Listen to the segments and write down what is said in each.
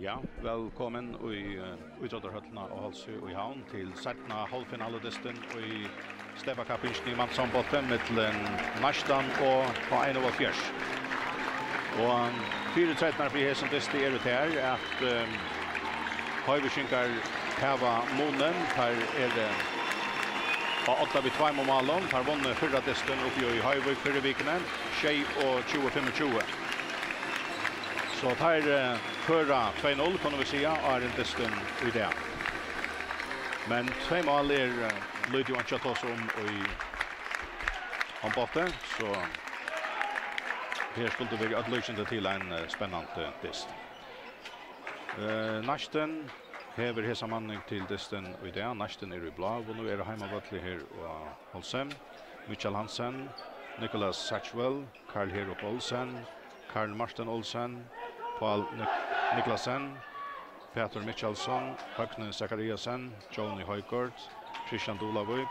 Ja, velkommen i Utrådderhøttene og Halsø og i havn til Sertna halvfinaledesten og i Stefakappingen i Mannsambåten mellom Narstan og på 1,4. Og 4-13 for her som deste er ut her at Høyveskinkar heva månen, her er det av 8-2 mot Malon, her vunnet 4 desten oppi i Høyvøk 4 vikene, 20-25. Så här förra 2-0 kan vi säga är en desten i det. Men 2 mål är Lydio Anchatos i handbollsspel så här skulle vi att lösa till en spännande test. Nasten häver hela manning till desten i det. Nasten är i blå och nu är det hemmavall här och Holsem, Michael Hansen, Nicholas Satchwell, Karl Herop Olsen, Karl Martin Olsen, Paul Niklasen, Peter Mitchelsson, Högne Zachariasen, Johnny Højgaard, Christian Dolavik,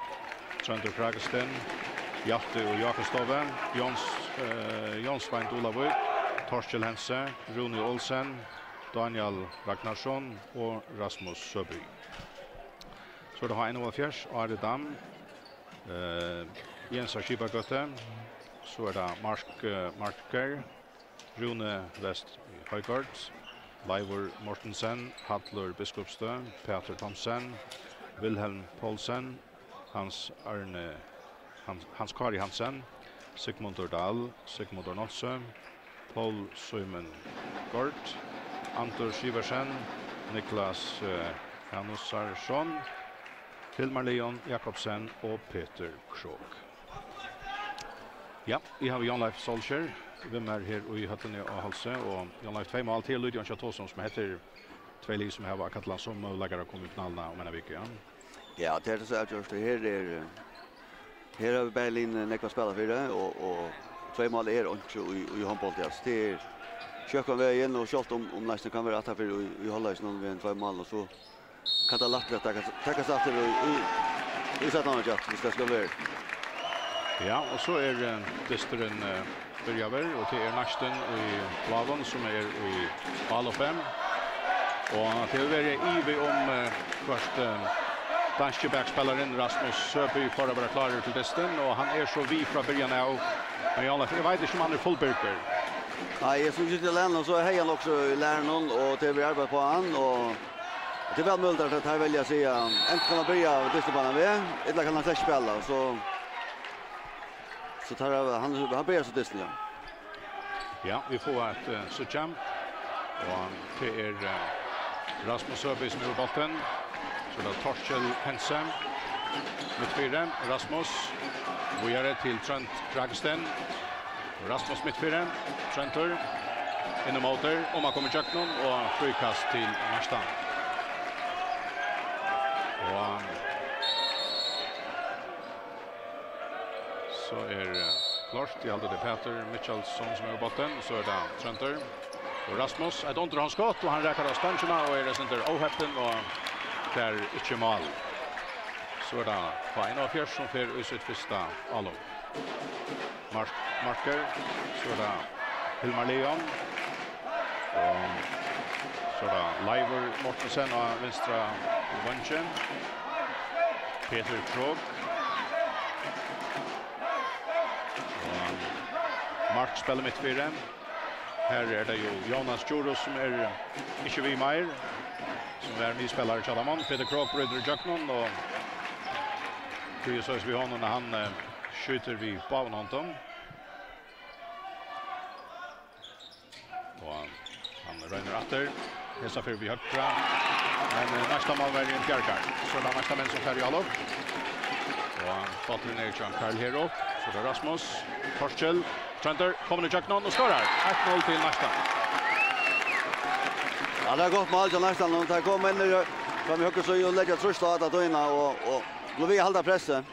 Trønder Kragesten, Hjalte og Jakobstove, Jonsvein Dolavik, Torskjell Hense, Rune Olsen, Daniel Ragnarsson og Rasmus Søby. Så det har 1,4, Are Dam, Jens Skipagøtte, så er det Marker, Rune West Højgaard, Leivor Mortensen, Hadler Biskopstø, Peter Thomsen, Wilhelm Poulsen, Hans Kari Hansen, Sigmund Dahl, Sigmund Nolsø, Paul Søymen Gård, Antor Siversen, Niklas Hanusarsson, Hilmar Leon Jakobsen og Peter Krog. Ja, vi har Jan Leif Solskjær. Vem är här i Höttene och Halsö och jag har 2 mål till Lydion Chatosson som heter 2 liv som har Katlan som möjliggör att komma ut nallna om en vecka. Ja, det är så att just här har vi Berlin nekva spela för det och 2 mål är också i handboll det är köka vägen och skott om nästan kan vara att för i Hallis någon med 2 mål och så kan det lätt ta sig efter i sätta något jack det ska vara. Ja, och så är destren börjar och till Nasten i Lavon som är i Hall 5. Och det är ivig om först danske backspelaren Rasmus Søby för att vara klar till desten och han är så vi från början av. Men jag vet inte om han är fullburker. Nej, jag såg inte lämna så här han också lär någon och det vi arbetar på han och det är väl möjligt att här välja säga inte kan börja desten med eller kan han släppa spela så tar han börjar så desten ja. Ja, vi får ett Sucham och det är Rasmus Søby som är på bollen. Så det är Torskjell Hense med 4. Rasmus vidare till Trent Kragesten. Rasmus mitt 4. Trenter inom åter och man kommer Jacknon och frikast till Narstan. Och så är klart, jag hade det Peter Mitchelsson som är på botten, så är det Trenter och Rasmus. Ett underhandskott och han räkar av stancherna och är det center ohäppen och där inte mål. Så är det på 1,4 som får i sitt första allom. Marker, så är det Hilmar Leon och så är det Leivor Mortensen och vänstra vänchen. Peter Krog. Mark spelar mitt 4. Här är det ju Jonas Djuros som är inte vi mer. Som är ny spelare till Adamon. Peter Krog bryter Jacknon och det så vi honom när han skjuter vi på honom. Och han röner åter. Hesa för vi högra. Men nästa mål är en Bjärkar. Så det nästa män som färdig allop. Och Patrick Nilsson Karl Herop. Så det är Rasmus Torskjell Trenter kommer till Jacknon och skorar. 1-0 till Narstan. Ja, det har gått mål till Narstan och det kommer in kan vi höra så ju lägga trust att inna och nu vi hålla pressen.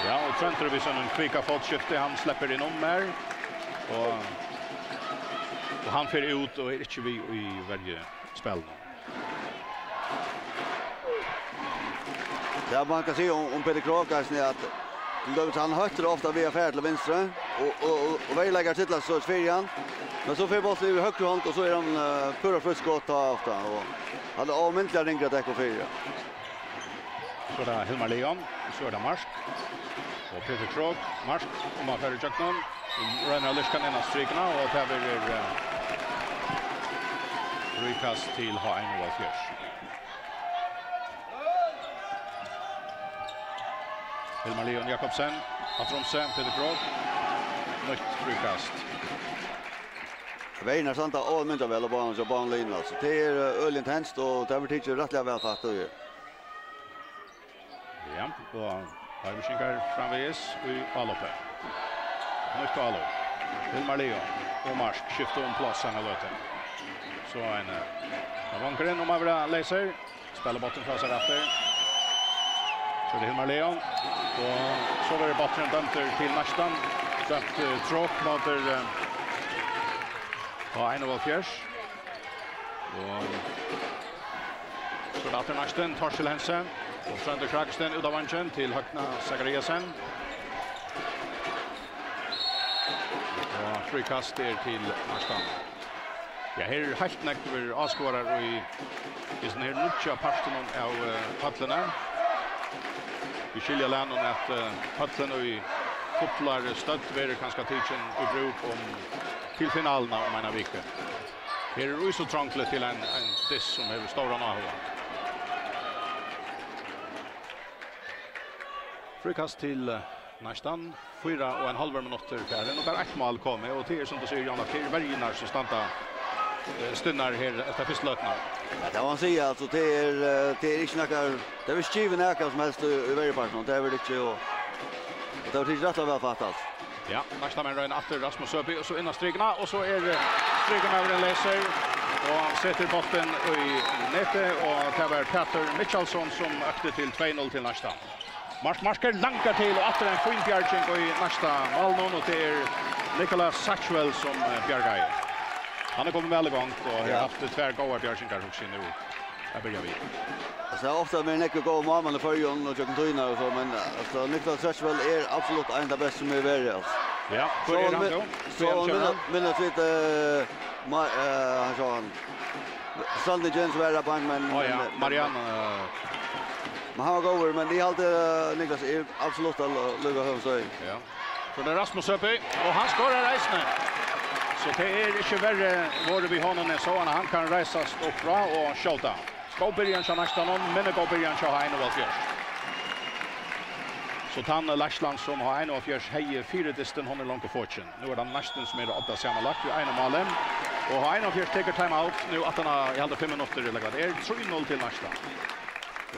Ja, och Trenter visar en kvicka fotskifte. Han släpper in om mer. Och han för ut och är inte vi i varje spel. Ja, man kan se om Peter Krog att han hötter ofta via färd till vänster. och väl lägger titlar så färjan. Men så får bollen över höger hand och så är han pura frisk skott ta ofta och hade avmäntiga ringar där på färja. Så där Hilmar Leon, så är det Marsk. Och Peter Krog, Marsk och man för Jackson. Rena Liskan innan strikna och där blir frikast till H1 och Fjärs. Hilmar Leon Jakobsen, Atromse, Peter Krog. Nytt frikast. Vägnar santa allmänt väl och banan så banlinjen alltså. Det är ölintenst och det blir inte rättliga väl fatt och ja, och Harviskinkar framvägs i Alope. Nytt Alo. Hilmar Leon och Marsk skiftar om platsen av löten. Så en vankar in om Avra läser. Spelar botten för sig efter. Så det är Hilmar Leon. Och så var det botten dömter till nästan. Dömt tråk mot en av Fjärs. Och så dator nästan Torsil Hensen. Och Sander Kragsten ut av vanchen till Högna Zachariasen. Och frikast till nästan. Ja, här är helt näkter avskårar i den här nutja parten av paddlarna. Vi skiljer länen att paddlarna i fotlar stöd är ganska tidsen i bruk om till finalerna om en vecka. Här är det så trångligt till en diss som är stora nahova. Frikast till nästan 4,5 minuter färden och bara ett mål kommer och till som du säger Jan att det är värjinar som stannar stunnar här efter förslutna. Ja, det var man säga alltså det är inte några det är skiven äka som helst i varje part det är väl inte och det var inte rätt väl fattat. Ja, nästa man rör efter Rasmus Söby och så innan strikna och så är striken över en läser och sätter botten i nätet och det var Peter Mitchellson som ökte till 2-0 till nästa. Marsker lankar till och efter en fin bjärging i nästa mål och det är Nicholas Satchwell som bjärgar. Han har kommit väl igång och har haft tvär goda bjärgingar också nu. Här börjar vi. Så ofta med Nico gå mamman och förjon och jag kan tyna och så men alltså Nicholas Satchwell är absolut en av bästa som är värre. Ja, för är han då. Men att vet han sa han Sandy Jens var där på men Marianne men han var över men det är alltid Niklas är absolut att lugga hem så. Ja. Så det är Rasmus Öppi och han skorar reisne. Så det är inte värre var vi honom är så han kan resa upp bra och skjuta. Ska börja så nästa någon men det går börja så här och Fjärs. Så Tann Larsland som har en av Fjärs heje 4 distan hon är långt och fortune. Nu är det nästan som är åtta sammanlagt i en mål och har en av Fjärs tar time out nu att han har i alla 5 minuter eller vad det är 3-0 till nästa.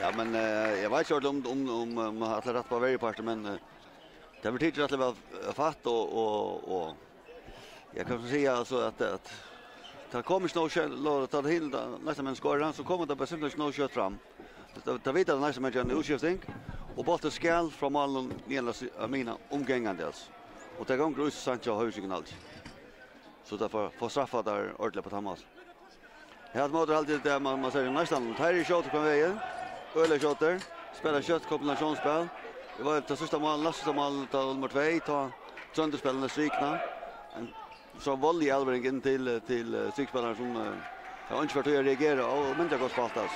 Ja men jag vet inte om att det rätt på varje part men det betyder att det var fatt och jag kan säga alltså att det kommer snart ta till nästa men skorar så kommer det på simpelt snart kört fram. Det vet att nästa men en utskiftning och bollen skall från målen ner mina omgängandes. Och det går grus Sancho Husingen alls. Så därför får straffa där ordentligt på Thomas. Jag hade mått alltid där man säger nästan här är skott på vägen. Öle skotter, spelar kött kombinationsspel. Det var det sista mål, nästa mål till nummer 2 ta sönderspelarna strikna. Så volley Alvering in till strikspelaren som har inte för att reagera och men det går spaltas.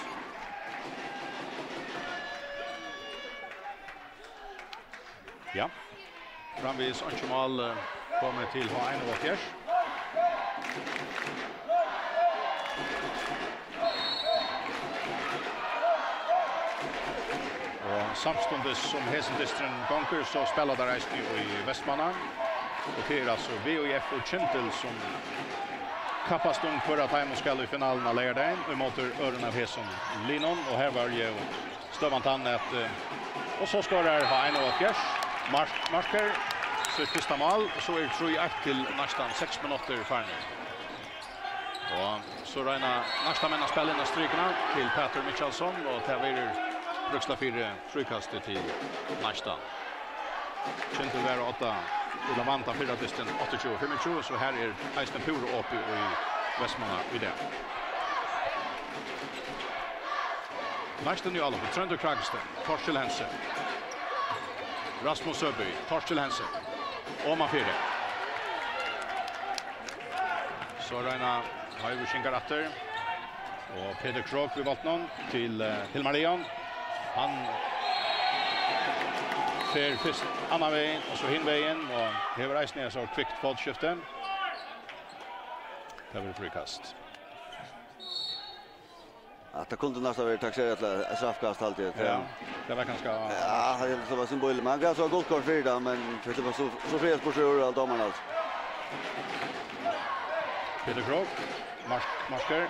Ja. Framvis Anchumal kommer till H1 och Fjärs. Och samstundes som Hesendistren gånger så spelar där resten i Västmanland. Och det är alltså VOF och Kintel som kappas för att Heimo ska i finalen av lärdagen. Vi möter öron av Hesson Linon och här var ju Stövantan att och så ska det ha en av Fjärs. Marsker så första mål och så är det 3-1 till nästan 6 minuter kvar nu. Och så räna nästa männa spelarna strykarna till Peter Mitchellson och tävlar Bruksla 4 frikastet till nästa. Kintel var 8 och Lavanta 4 distan 28-25 så här är Eisen Puro uppe i Västmanland i det. Nästa ny alla på Trönder Kragsten, Torsil Hensen. Rasmus Söby, Torsil Hensen. Oman 4. Så Reina Høyre skinkar atter. Og Peter Krog vid valgten til Hilmar Leon. Han fer først annan veien, og så hin veien, og hever eisen er så kvikt fotskifte. Det blir frikast. Att det kunde nästan vara taxerat ett straffkast alltid. Ja, det var ganska... Ja, det var symbol. Man kan så gott kort för det, men det var så frihet på sjön och domarna alltså. Peter Krog, Marsker.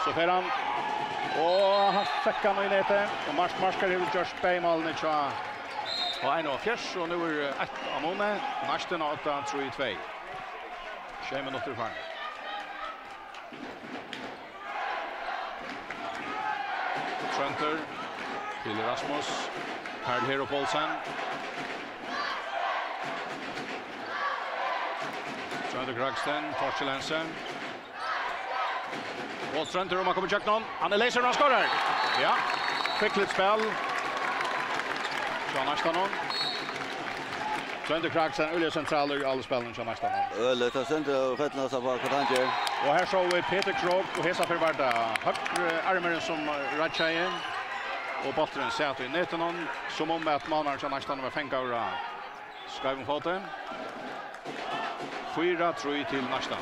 Så fer han. Och han fick han i nätet. Och Marsker har gjort spejmålen i tja. Och en av fjärs, och nu är ett av många. Nästen 8-3-2. 20 minuter kvar. Trenter till Rasmus. Karl Hero Paulsen. Trenter Kragsten, Torsten Lensen. Och Trenter om han kommer tjocka någon. Han är laser och han skorar. Ja, skickligt spel. Så nästa någon. Trenter Kragsten, Ulle centraler i alla spelen så nästa någon. Ulle tar Trenter och skötna sig på Katanjer. Och här såg vi Peter Krog och hesa förvarda högre armaren som Radjajen. Och bottren sätter i näten någon som om att manar så nästan var fängkaura. Skriven foten. 4-3 till nästan.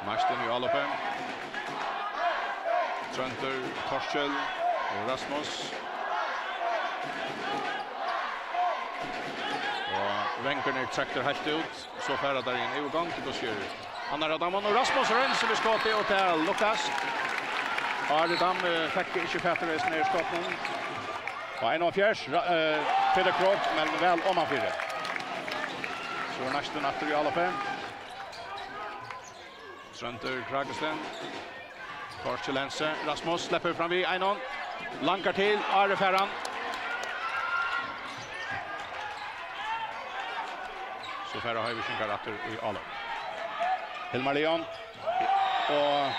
Nästan i allopen. Trenter, Torskjell och Rasmus. Och Wenkerner träckter helt ut. Så färra där in i gång till Busker. Han har Adamon och Rasmus Rens i skottet och till Lukas. Adam fick inte Petteres ner skotten. Och en av fjärs Peter Krog men väl om han fyra. Så nästan efter i alla fem. Trenter Kragsten. Torstelense. Rasmus släpper fram vid Einon. Lankar till Are Ferran. Så färra har vi skinkar atter i alla. Hilmar Leon. Och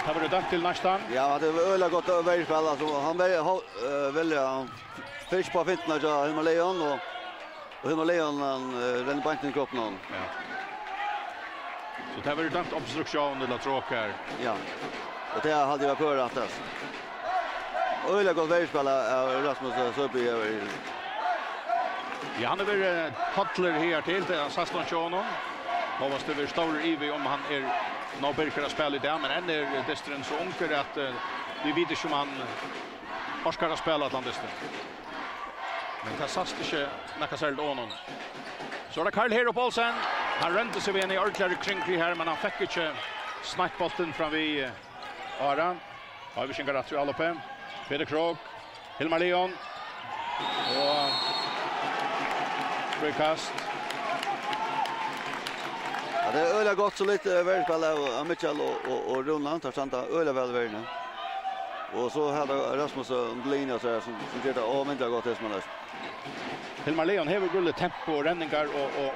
tar vi det dömt till nästan. Ja, det var öliga gott överspel. Alltså, han väljer fisk på fintarna av Hilmar Leon. Och Hilmar Leon renner banken i kroppen. Ja. Så det var det dömt obstruktion eller tråkar. Ja, och det hade jag för att det. Öliga gott överspel av Rasmus Söby över. Ja, han är väl Hattler här till Saston Sjönon. Hoppas det blir stor IV om han är Nobelker att spela i det, men än är Destren så onker att vi vet inte om han orskar att spela Atlantistan. Men det sast inte något särskilt ånon. Så det Karl Hero Paulsen. Han ränte sig vid en i ordentligare kringkrig här, men han fick inte snackbollen fram vid Aran. Ja, vi skinkar att vi alla på. Peter Krog, Hilmar Leon. Och frikast. Ja, det är öliga gott så lite överspel av Mitchell och Ronan tar santa öliga välvärna. Och så hade Rasmus och Blina så som det mindre gott det som är. Hilmar Leon har gulligt tempo och ränningar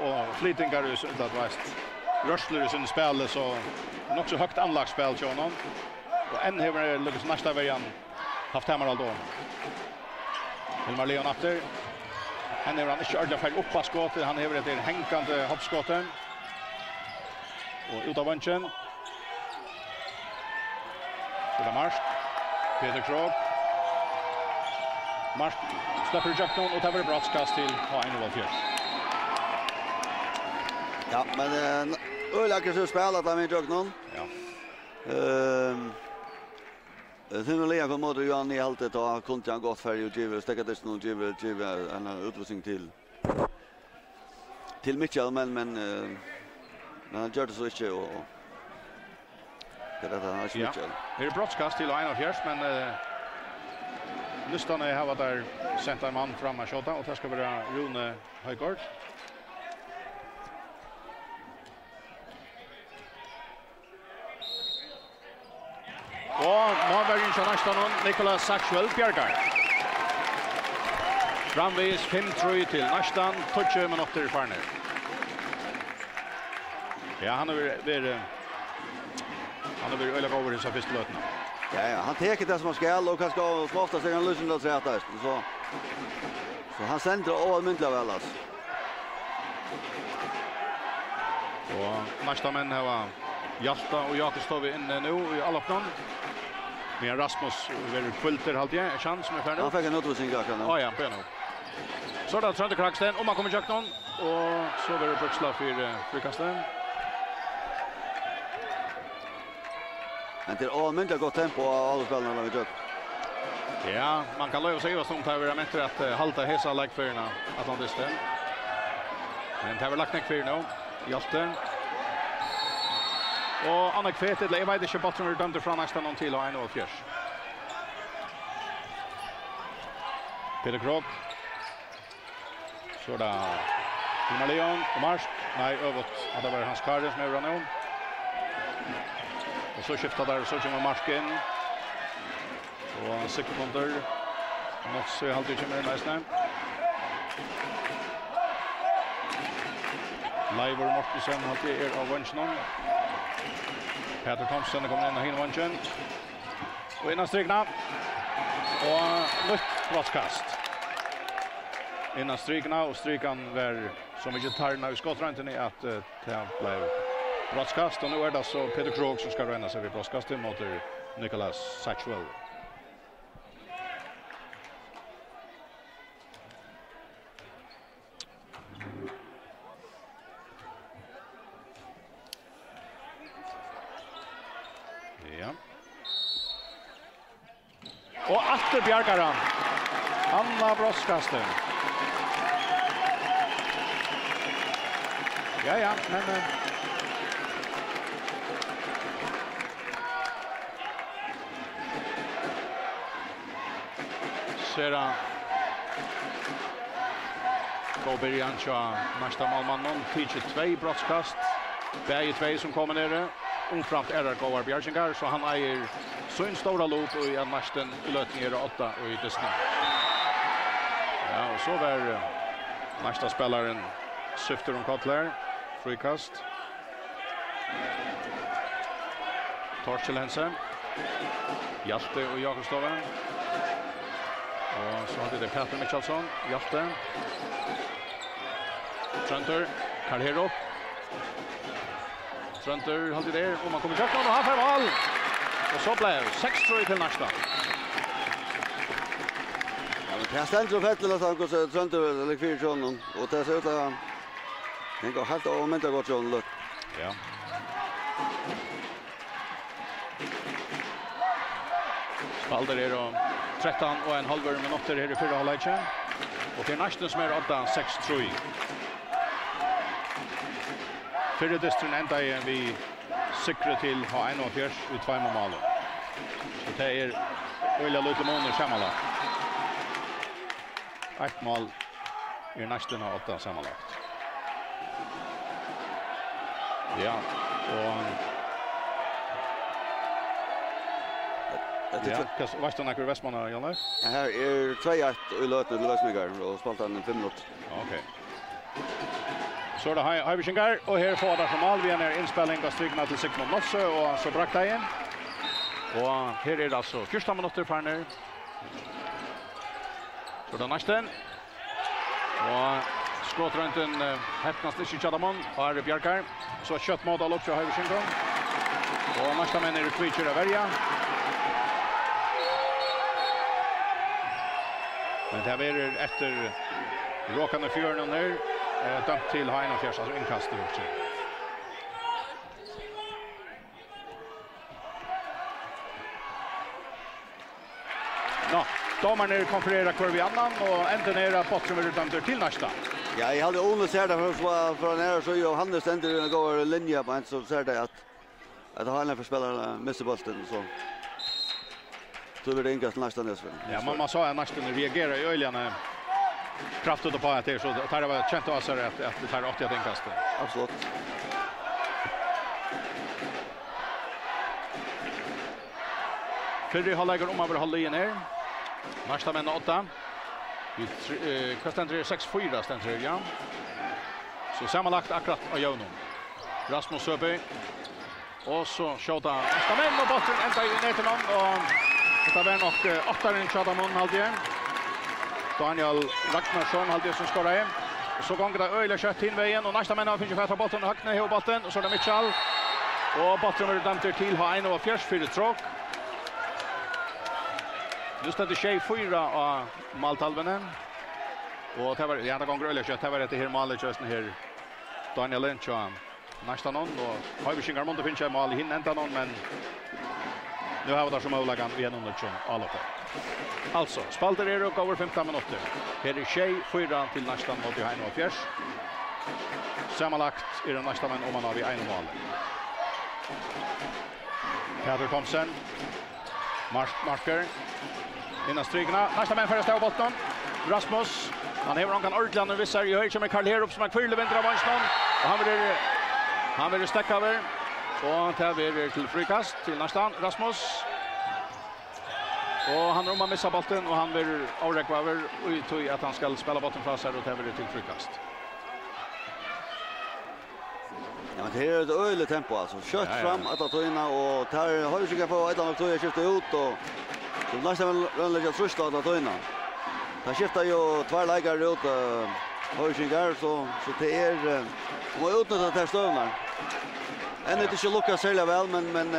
och flytningar i sånt vast. Rörsler i sin spel så också högt anlagsspel till honom. Och än har lyckats nästa vägen haft hemma allt då. Hilmar Leon efter. Han har inte kört för uppa skottet. Han har ett hängande hoppskotten. Och ut av vänchen. Så det Marsk. Peter Krog. Marsk släpper Jackson och tar ett brottskast till H1-4. Ja, men öliga så spelat av med Jackson. Ja. Hilmar Leon kom mot Johan i haltet och kunde han gått för att ge stäckat någon ge en utrustning till Mitchell men han gör det så inte och det är han Mitchell. Det är brottskast till H1-4 men Lustan är här där center man fram och skjuta och det ska vara Rune Höjgaard. Och Marbergen kör nästan Nicholas Saxwell Bjärgar. Framvis 5-3 till nästan 20 minuter kvar nu. Ja, han har öliga över i så första löten. Ja, han tar det som han ska och kan ska ofta säga han lyssnar till att så han sänder all myntliga väl alltså. Och nästa män har Hjalta och Jakob står vi inne nu i allopnon. Men Rasmus vill kvulter halt jag chans som är färdig. Han fick en utvisning akkurat nu. Ja, på nu. Så där Trönte Kraxten om man kommer jack någon och så blir det bruksla för frikasten. Men det är allmänt gott tempo av alla spelarna vi gör. Ja, man kan lösa sig vad tar vi med att halta hesa lagförna Atlantisten. Men det har lagt ner för nu. Hjalte. Och Anna Kvetet, jag vet inte botten är dömd från nästan någon till och 1-4. Peter Krog. Så där. Hilmar Leon och Marsk. Nej, övrigt. Det var Hans Karden som är nu. Och så skiftar där så kommer Marsk in. Och sekunder. Något så är alltid kommer nästan. Leivor Mortensen alltid är av vänstern. Peter Thomsen kommer in och hinner vänstern. Och innan strykna. Och nytt brottskast. Innan strykna och strykan var som inte tar när vi skottranden är att det blev brottskast. Och nu är det så Peter Krog som ska ränna sig vid brottskastet mot Nicholas Satchwell. Och Atte Bjarkaran. Anna brottskasten. Ja, men Sera Boberian Cha nästa målman någon teacher 2 brottskast. Bäge 2 som kommer ner. Omframt är det Gåvar Bjärsingar så han äger så en stora lot och i matchen lötning 8 och i Disney. Ja, och så var nästa spelaren syfter om Kotler. Frikast. Torkel Hansen. Hjalte och Jakobstoven. Och så hade det Peter Michelsson. Hjalte. Trönter. Karl Trönter hade det och man kommer köpa och han får mål. Och så blev 6-3 till nästa. Ja, men det ständer upp helt att han går så Trönter eller 4 John och det ser ut att det går helt och men det går John Luck. Ja. Spalder är då 13,5 minuter här i förra halvleken. Och det är nästan som är 8-6-3. Förra distren ända vi sikre till ha 1-4 i 2 mål. Så det är öliga lite månader sammanlagt. Ett mål är nästan 8 sammanlagt. Ja, och vad står det Västmanna Janne? Här är 2-1 i löten till Västmigar och spelat en 5 minuter. Okej. Så det har vi Schingar och här får det som all vi är inspelning av strykna till Sigmund Nosse och så brakt det igen. Och här är det alltså 14 minuter för nu. Så det nästan. Och skottrunten häpnast inte Chadamon och är Bjarkar. Så kött modell också har vi Schingar. Och nästa men är det Twitcher av Värja. Men det här är efter råkande fjörnen nu. Dömt till H1-4, alltså inkast i också. Nå, domaren konfererar kvar vid annan och ändå ner botten vill dömd till nästa. Ja, jag hade Ole ser det för nära så ju Hannes ändå går linje på en så ser det att han är för spelare missar bollen så. Så blir det inkast nästa nästa. Ja, man sa att nästa reagerar i öljana. Kraftigt på att det så tar det var känt att säga att det tar 80 inkast. Absolut. Fredrik Hallägger om över hålla in här. Nästa men 8. Vi kastar 6-4 ständer ja. Så sammanlagt akkurat av Jonon. Rasmus Söby. Och så skjuta nästa men och botten ända in ner till någon och det var nog 8 in Chadamon hade. Daniel Ragnarsson hade som skorade. så gånger det öjla kött till vägen och nästa män finns ju för bollen och hackna i bollen och så är det Mitchell. Och bollen är dömd till ha 1-4 för tråk. Just att det tjej 4 av Maltalvenen. Och det var gärna gånger öjla kött. Det var det här målet just här. Daniel Lynch och nästa någon och har vi skingar mot att finna mål i hinna ända någon men nu har vi där som överlagan vi under som alla på. Alltså, spalter är och över 15 minuter. Här är tjej 4 till nästan mot i 1-4. Sammanlagt är det nästan men om man har vi 1 mål. Peter Thomsen. Marker. Innan strykna. Nästa män för att bollen. Rasmus. Han har kan ordentligt vissar i höjd som Karl Herup som har kvirlevinter av vänstern. Och han vill stäcka över. Och tar vi till frikast till nästan Rasmus. Och han har missat bollen och han vill avräcka över och tog att han ska spela bollen från sig och tar vi till frikast. Ja, men det är ett öjligt tempo alltså. Kött fram att ta in och tar har ju sig på ett annat tog skifta ut och så nästan väl lägga trust att ta in. Han skiftar ju två lägare ut Höjsingar så det är och utnyttja det här stövnar. Ännu inte så lyckas särskilt väl men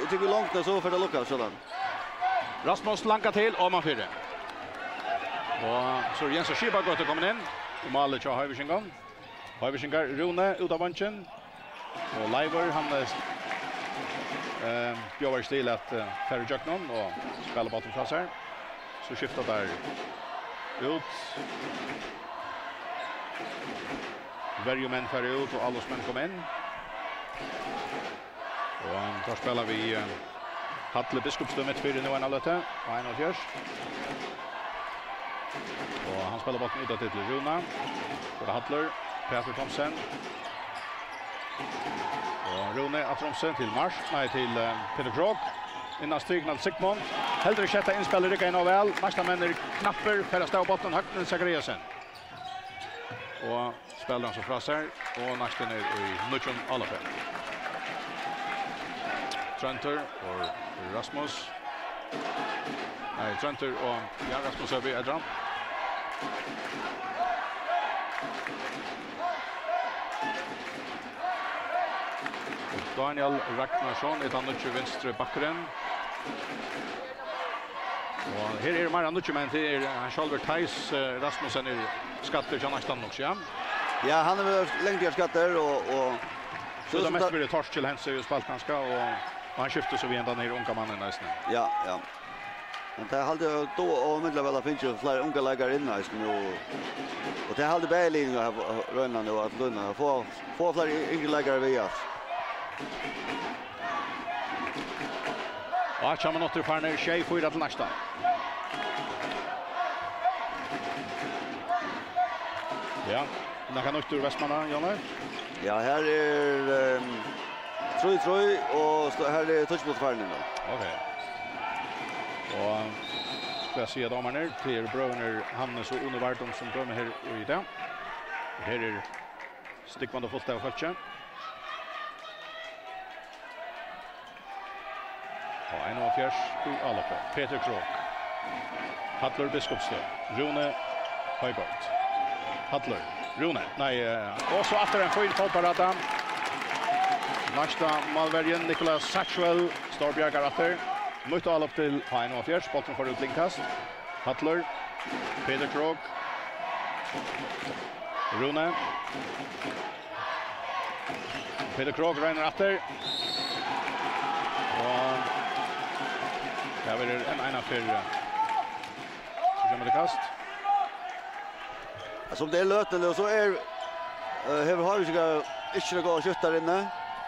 jag tycker långt så för det lyckas sådan. Rasmus lankar till och man fyrer. Och så Jens Schiba går att komma in. Och målet till Höjsingar. Höjsingar Rune ut av bunchen. Och Leiver han bjöd stil att Ferry Jacknon och spelar bollen från sig. Så skiftar där ut. Varje män för ut och alla män kommer in. Och då spelar vi Hatle Biskopsdömet för nu en allete. Och 1-4. Och han spelar bollen utåt till Runa. Och Hattler, Peter Thomsen. Och Rune Atromsen till Mars, nej till Peter Krog. Innan stryknad Sigmund. Heldre kätta inspelare rycka in av väl. Nästa män är knapper för att stå på botten högt med Zachariasen. Och spelar han så fra sig. Och nästa är i Nutjon Alafe. Trönter och Rasmus. Nej, Trönter och Rasmus över Edran. Daniel Ragnarsson är han nu vänstra backen. Och här är det mer annat men det är han Schalver Theis Rasmussen är skatter som nästan också ja. Ja, han är längre skatter och så det mest blir det torsk till hans spaltkanska och han skiftar så vi ända ner unga mannen nästan. Ja. Men det hade då och med väl finns ju flera unga lägare in nästan och det hade Berlin och rönande och att Lundna få fler yngre lägare via. Och att man åter för ner tjej för att nästa. Ja, när kan ut ur Västmanland, Janne? Ja, här är Troj och här är touchball för nu. Okej. Och ska jag se damerna till Bröner Hannes och Unnevardt som dömer här i det. Här är stickman och fullt av fältchen. Ja, 1-4 i alla på. Peter Krog. Hattler Biskopstö. Rune Höjgård. Hattler. Rune. Nej, och så efter en fin fotbollrata. Nästa målvärden Nicholas Satchwell. Storbjörgar efter. Mot alla till 1-4. Bollen får ut linkast. Hattler. Peter Krog. Rune. Peter Krog ränner efter. Och ja, vi är en för så kommer det kast. Alltså det är löten och så är har vi ska inte gå och skjuta där inne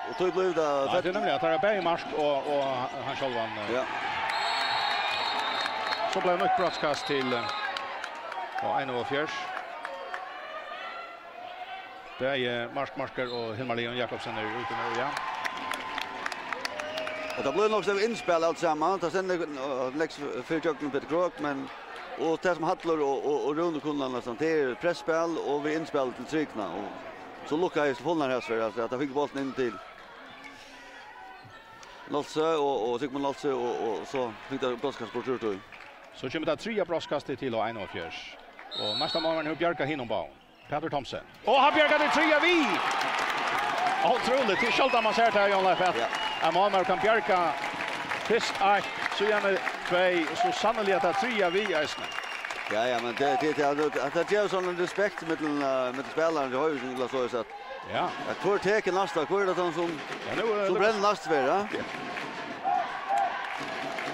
och tog blev det. Ja, det är nämligen att det är Bergmark och han själv ja. Så blev det ett broadcast till 1-4. Det är Marsker och Hilmar Leon Jakobsen är ute nu ja. Och det blir nog så inspel allt samman. Det sen läggs för Jöken Peter Krog men och det som Hattler och Rune kunde nästan det är pressspel och vi inspel till tryckna och så lyckas hålla här för att jag fick bollen in till Lasse och Sigmund Lasse och så fick det broadcast på tur. Så kommer det 3 broadcast till 1-4. Och nästa mål är Bjarka Hinonbaum. Peter Thomsen. Och han bjärgar det 3 vi. Otroligt. Det är skällt man ser här i Leif att Malmö kan bjärga först 1, så gärna 2 och så sannolikt att 3 vi är snä. Ja, men det ger sån respekt med spelaren det har ju så så sagt. Ja. Att för teken nästa kvar det han som bränner nästa för, ja.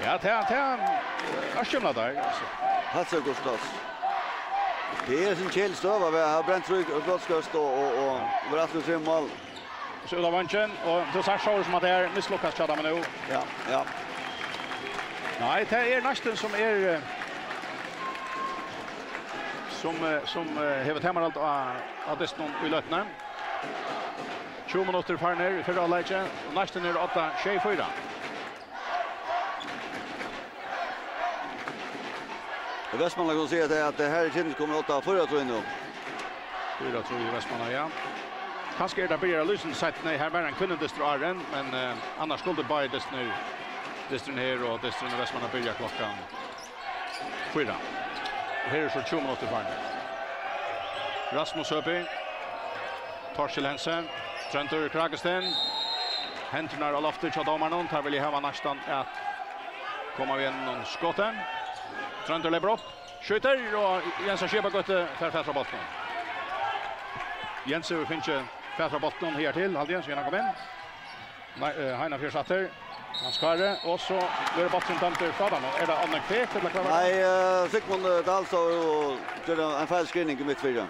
Ja, det är där alltså. Hatsa Gustas. Det är sin källstöva vi har bränt tryck och brottskast och var att tre mål. Så då vanchen och det ser så som att det är misslyckas chatta men nu. Ja. Nej, det är nästan som är som har tämmer allt att det någon i lötna. 20 minuter kvar ner för alla och nästan är 8-4. Västmanland kan säga att det här känns kommer 8-4 tror jag nu. 4 tror jag Västmanland, ja. Kanske är det börjar lysen sagt nej här bara kunde distraren men annars skulle det bara distrin här och distrin i Västmanland börjar klockan 4. Här är så 20 minuter kvar. Rasmus Höpi, Torshäll Hansen, Tröntur Kragesten, händerna av loftet av domarna. Här vill jag ha nästan att komma igenom skotten. Tröntur lever upp, skjuter och Jens Schäber gått för fästra botten. Jens finns ju fästra botten här till, Haldens gärna kom in. Heina Fjärsatter, han skärre och så blir botten dömt ut för dem. Är det Anna Kvek eller vad? Nej, Sigmund Dahlstad och gör en felskrinning i mittfältet.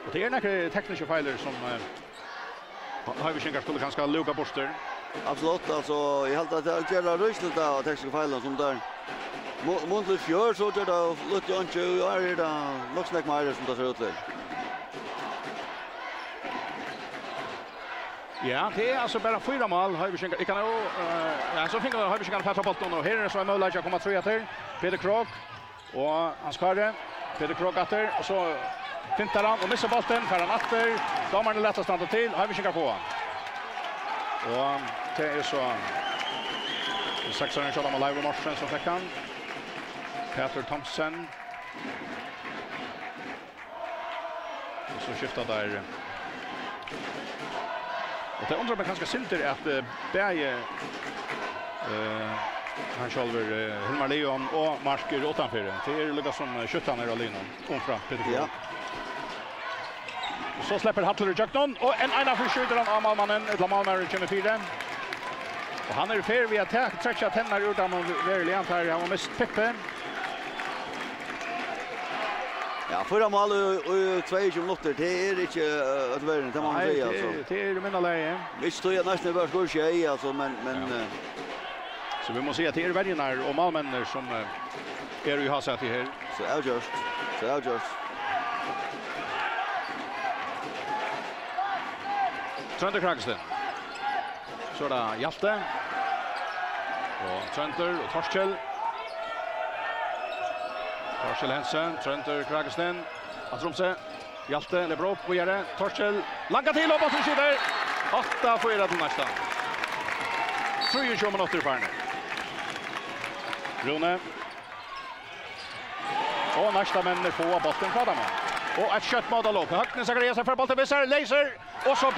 Och det är några tekniska fejler som har vi skulle kanske luka borster. Absolut, alltså jag helt att det gäller rysligt av tekniska fejler som där. Månligt fjör så gör det lite inte och är det nog snack mer som det ser ut till. Ja, det är alltså bara 4 mål. Har vi jag kan ja så fick har vi kan fatta bollen och här är det så är möjligt att komma 3 till. Peter Krog och han skärde. Peter Krog åter och så fintar han och missar bollen för han åter. Damerna lätt att stanna till. Har vi skickar på. Och det är så 6:e skott av Live Morsen som fick han. Peter Thomsen. Och så skiftar där. Och det undrar man kanske synter att Berge han själver Hilmar Leon och Marsker utanför. Det är lika som 17 här linan omfra Peter Krog. Så släpper Hattler Jackson och en ena förskjuter han av Malmannen. Ett Malmannen kommer 4. Och han är fair via träcka tänderna ur dem och verkligen antar han var mest Peppe. Ja, förra mål och 22 minuter. Det är inte att vara det man säger alltså. Det är mina läge. Visst tror jag nästan bara skulle ske alltså men så vi måste se att det är värjorna och Malmänner som är ju har satt i här. Så är just. Tröntur Kragesten. Så där Hjalte. Och Tröntur och Torshäll. Torshäll Hansen, Tröntur Kragesten. Atromse. Hjalte lever upp och gör det. Torshäll langa till och botten skjuter. 8-4 till nästan. 23 minuter kvar nu. Rune. Och nästa männer får botten kvar där. Och ett kött mot Aloka. Högnes Zacharias för bollen visar laser och så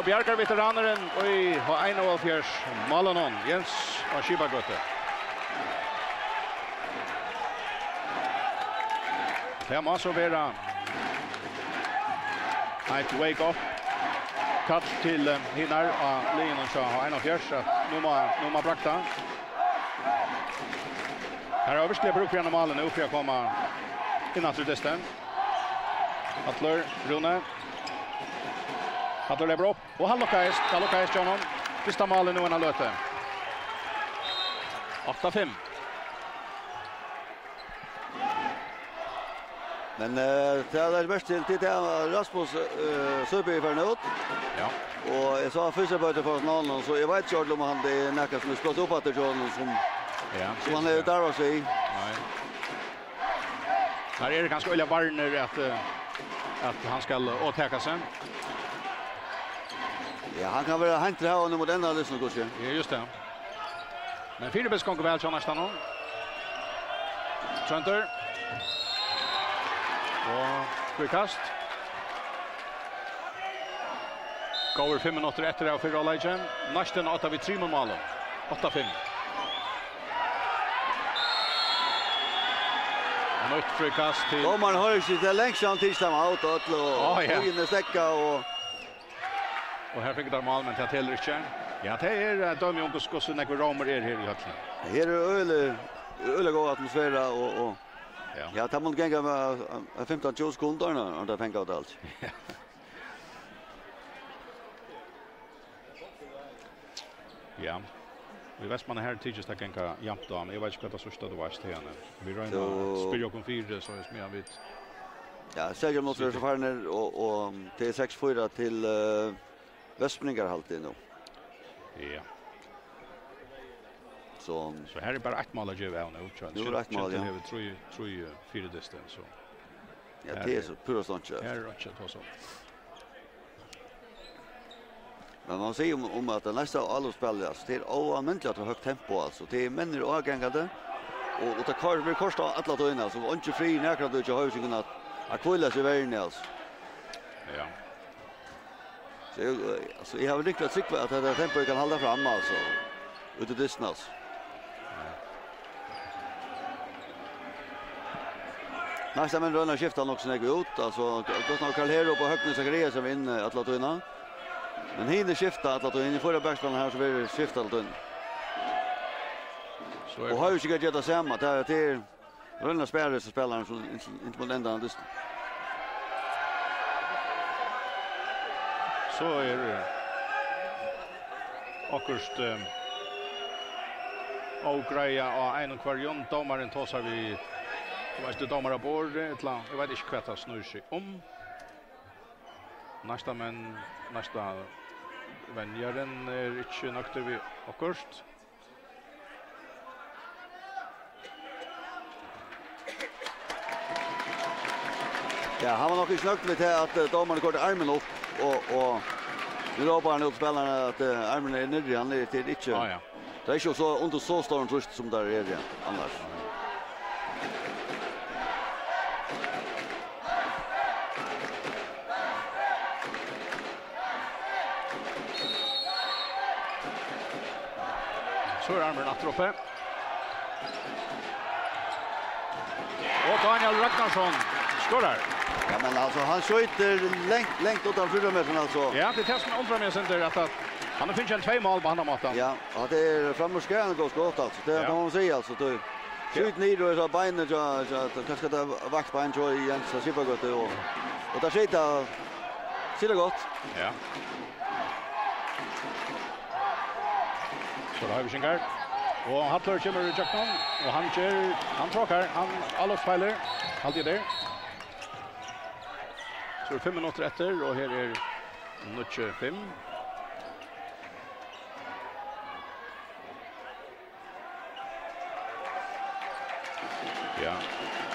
bjärgar veteraneren och har 1-4 Malanon Jens Ashibagote. Det måste vara ett wake up cut till hinnar och Leon så har 1-4 så nu må brakta. Här har vi skulle bruka genom målen nu för att komma innan till distan. Hattler, Rune. Hattler lever upp. Och han lockar John. Första målen nu en löte. 8-5. Men det är bäst till Rasmus Söby för något. Ja. Och jag sa första böter för någon så jag vet inte om han det är näka som slått upp att det John som som han är där och sig. Nej. Här är det ganska Olja Warner att han ska åtäcka sen. Ja, han kan väl hämta här och nu mot denna lyssna kanske. Ja, just det. Men Fyrbäck ska gå väl så nästan nu. Tröntur. Och frikast. Går 5 minuter efter av förra lägen. Nästan 8 vid 3 mål. 8-5. Nytt frikast till. Och man har ju det längst han till stämma out och in stäcka och här fick där mål men det heller inte. Ja, det är Dömi Onkoskos och Nekve Romer här i hallen. Här är öle god atmosfär och ja, det måste gänga med 15-20 sekunder när det fänger ut allt. Ja. Vi vet man här tidigt att gänga jämnt då, men jag vet inte vad det första det var sten. Vi rör spel och konfir så är det mer vet. Ja, säger mot så farner och till 6-4 till Västningar halvtid nu. Ja. Så här är bara ett mål att göra nu tror jag. Nu är ett mål, ja. Vi tror ju 4 distans så. Ja, det är så pura sånt. Här är rätt så. Men man säger om att det nästa alla spelas det är oanvändligt att högt tempo alltså. Det är människor avgångade och det kör blir kosta alla då innan så inte fri näkra då inte har ju att kvilla sig väl alltså. Ja. Så jag har riktigt sikt på att det tempo kan hålla fram alltså. Ute distans. Nästa men rörna skiftar också när ut alltså gott nog Karl Hero på högna Zacharias som vinner att låta vinna. Men hinner skifta att låta in i förra backspelen här så blir det skifta att in. Och har ju inte gett det samma det är rörna spelare så spelar så inte mot ända distans. Så är det. Akkurst och greja och en kvarjon domaren tossar vi. Det var inte domare bord etla. Jag vet inte vad det snurrar sig om. Nästa vänjaren är inte nökter vi akkurst. Ja, han var nog inte nökt med att domaren går till armen upp och nu ropar han ut spelarna att armen är nere. Han är till inte. Ja. Det är inte så under så stor trust som där är det annars. Så är armen att uppe. Och Daniel Ragnarsson skorar. Ja men alltså han skjuter längt utanför 4 meter alltså. Ja, det testar man om center att han har finnit en 2 mål på andra måten. Ja, det är framåtskärande går skott alltså. Det kan man säga alltså. Skjut ner och så benen så kanske det vakt på en tror i Jens Sipagott och där skjuter ser det gott. Ja. Så har vi Schenker. Och Hattler kommer i Jackson och han tråkar. Han alla spelar alltid där. Så är 5 minuter efter och här är 25. Ja.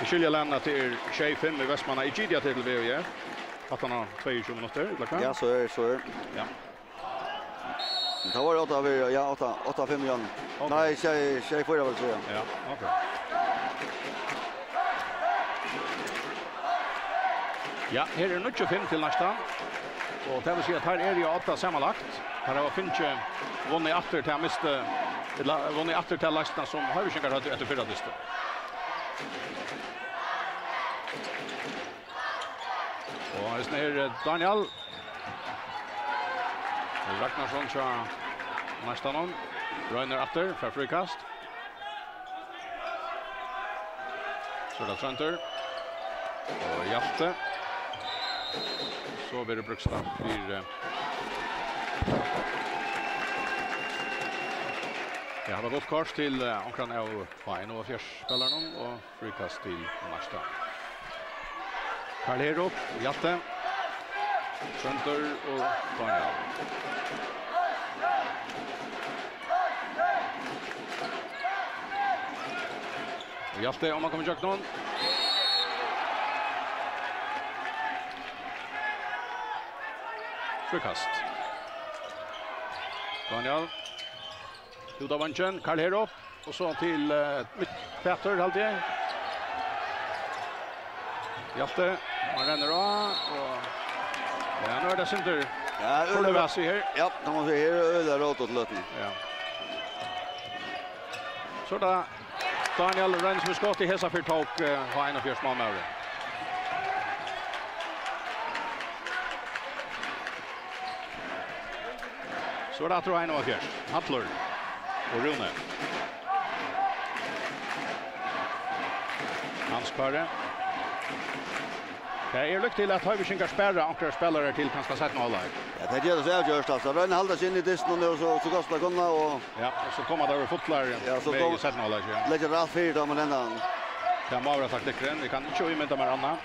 Vi skiljer landa till 25 i Västmanna i Gidia till VV. Att han har 22 minuter. Ja, så är det. Ja. Det var 8-5 igen. Nej, jag får väl säga. Ja, okej. Ja, här är 25 till nästa. Och det vill säga att här är det 8 sammanlagt. Här har Finche vunnit efter till miste vunnit efter till lastna som har ju skickat efter förra listan. Och här är Daniel Ragnarsson så nästa någon. Röner efter för frikast. Så där center. Och Hjalte. Så blir det Brukstad för jag har gått kort till omkring av Fine och fjärspelaren och frikast till nästa. Karl Hero, Hjalte. Center och Daniel. Och Hjalte om man kommer tjocka någon. Frikast. Daniel. Juda Vanchen, Karl Hero. Och så till Peter alltid. Hjalte, man renner av, och ja, nu är det synder. Ja, Får du väl se här? Ja, kan man se här öde råt åt löten. Ja. Så då Daniel Rens med skott i hesa för tog har 41 mål med. Så då tror jag nog fjärde. Hattler och Rune. Hans Karre. Det är lyckt till att Höjvikinkar spärrar ankrar spelare till kanske sätta mål. Ja, det gör det så avgörst alltså. Rönne håller sig in i disken nu så kostar kunna och ja, så kommer det över fotlar. Ja, så kom sätta mål. Lägger allt fyra då med den. Det har varit taktiken. Vi kan inte imenta med Anna.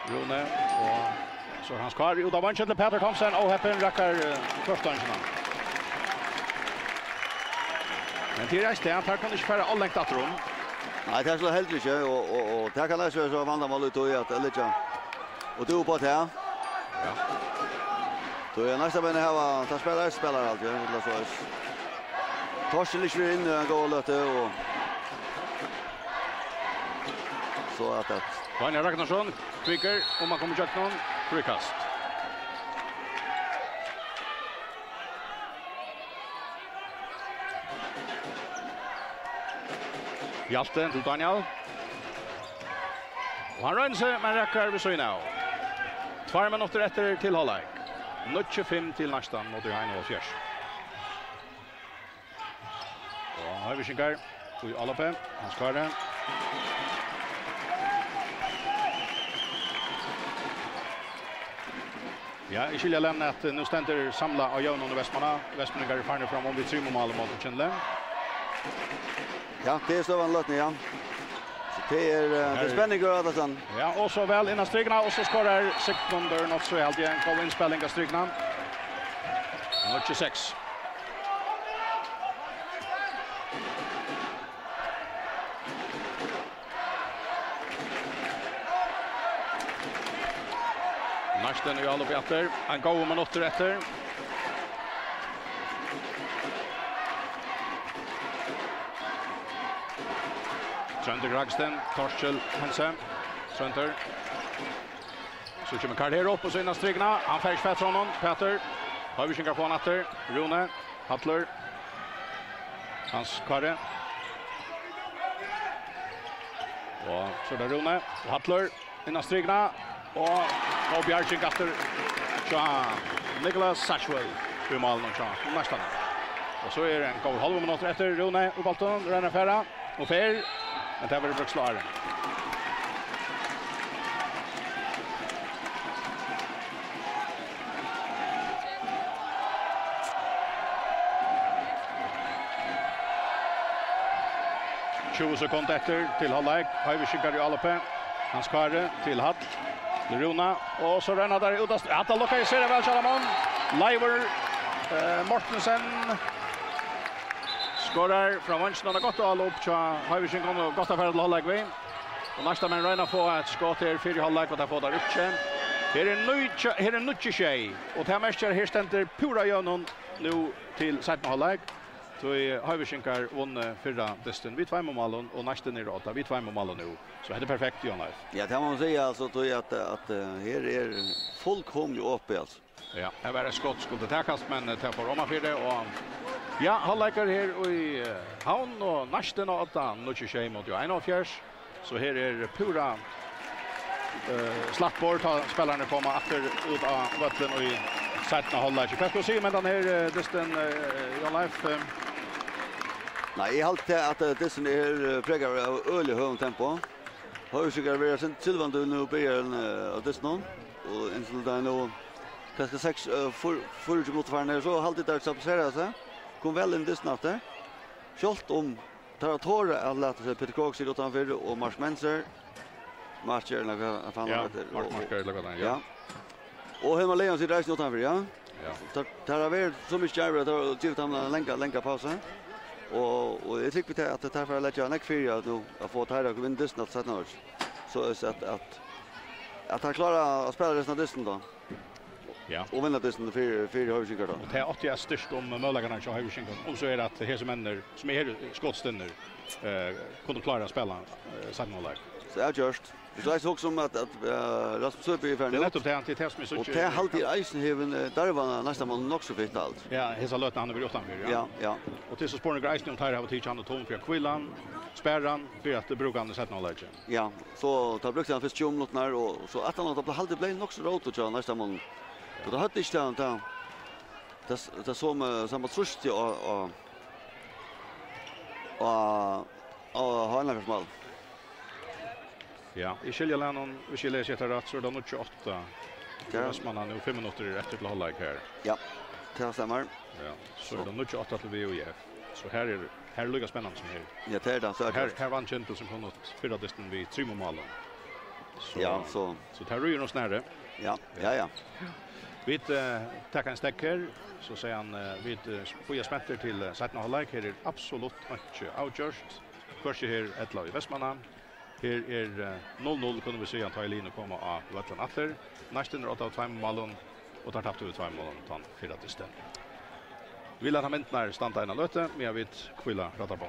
Rune och så Hans Karre ut av vanchen till Peter Thomsen och Heppen rackar förstahandsna. Men till resten han tar kan inte färra all längt atrom. Nej, det är så helt inte och det kan läsa så vandrar ut och att eller och du på det här. Ja. Då är nästa vänner här var ta spelare alltid eller så. Torsten ligger in och går lite och så att Daniel Ragnarsson trycker om man kommer jack någon frikast. Hjalte till Daniel. Och han rör sig men räcker vi så in nu. 2 minuter efter till halvlek. 25 till nästan mot Johan och Fjärs. Och Höjvikinkar i Alape. Hans Karre. Ja, i skilja lämna att nu ständer samla av Jönon och Västmanna. Västmanningar är färdiga fram om vi 3 mål mot Kindle. Ja, det är så vanligt ja. Så det är spänning och att sen. Ja, och så väl innan strykna och så skorar Sigmundur något så helt igen kom inspelning av strykna. 26. Nästan i alla efter. En gång minuter efter. Trønder Gragsten, Torskjell Hansen, Trønder. Så kommer Karl här upp och så innan strykna. Han färgs fett från honom, Peter. Höjvikinkar på han efter. Rune, Hattler. Hans Karre. Och så där Rune, och Hattler innan strykna. Och Bjärkink efter. Så Nicholas Satchwell. I målen och nästan. Och så är det en god halv minut efter Rune och Balton. Rönne färra och fer. Men det var det brukslare. ...20 sekunder efter till halvlek. Höjvikinkar i Alape. Hans Karre till Hatt. Runa. Och så rännar där ut. Att det lockar i serien väl Chalamon. Leiver. Mortensen. Skorar från vänster och gott all upp. Höjvikinkar och gott affär till halvlek vi. Och nästa men rännar få ett skott här 4 halvlek och där får där uppkön. Här är nutje tjej. Och det mest här ständer pura Jönon nu till 17 halvlek. Så är Höjvikinkar vunnit förra testen. Vi 2 mål och nästan i rata. Vi 2 mål nu. Så är det perfekt Jonas. Ja, det man säga alltså då är att här är fullkomligt uppe alltså. Ja, det var ett skott skulle takas men det får Roma för det och ja, halvlekar här i Havn och nästan åtta nu 20 mot Johan Fjärs. Så här är pura slappbord spelarna komma efter ut av vatten och i sättna halvlek. Vad ska jag säga men den här testen Jan Leif Nej, jag håller att det är prägar av öle högt tempo. Höjvikinkar vill sen tillvända nu börjar det snart och intill där nu kanske 6 för mot varandra så har det där så observera sig. Kom väl in det snart. Skolt om tar tåra alla att Peter Krog sig utanför och Mars Menser. Marcher några fan Marker lägger ja. Och Helma Leon sitter där utanför ja. Ja. Tar över så mycket jävla då typ han länka pausa. Och jag tycker att det här för att lägga näck för att nu att få ta och vinna det snart nu. Så är det att han klarar att spela resten av dysten då. Ja. Och vinna dysten för Höjvikinkar då. Och det är 80 störst om möjligheterna till Höjvikinkar. Om så är det att här som händer som är skottständer kunde klara att spela sammanlagt. Så är just. Så jag såg som att Rasmus Söby är Det är färdig. nettopp det han till test med så. Och det har alltid eisen heven darvarna nästan man nog så fitt allt. Ja, hesa lötna han över utanför. Ja, ja. Och till så spår några eisen om tar av tid han och tom för kvillan. Spärran för att bruka han sätta någon läge. Ja, så tar brukte han först 20 minuter och så att han att halde blev nog så rot och nästan man. Då det hade inte han ta. Det som samma trust och han har mål. Ja, i skilja länon, vi skilja sig rätt så är det 28. Ja, man har nu 5 minuter efter till halvlek här. Ja. Det stämmer. Ja, så är det 28 till VOF. Så här lukar spännande som här. Ja, det är det så här vann Kentel som kom åt förra distan vid 3 mål. Så ja, så det här rör oss nära. Ja, ja. Vi tackar en stäck här så säger han vi får jag smätter till 17 halvlek här är absolut inte outjust. Först här ett lag i Västmanland. Här är 0-0 kunde vi se att Thailand komma av Vatland efter. Nästan 8-2 mål och tar tappat ut 2 mål utan förra distan. Vi låter han inte när stanna en löte, men jag vet kvilla pratar på.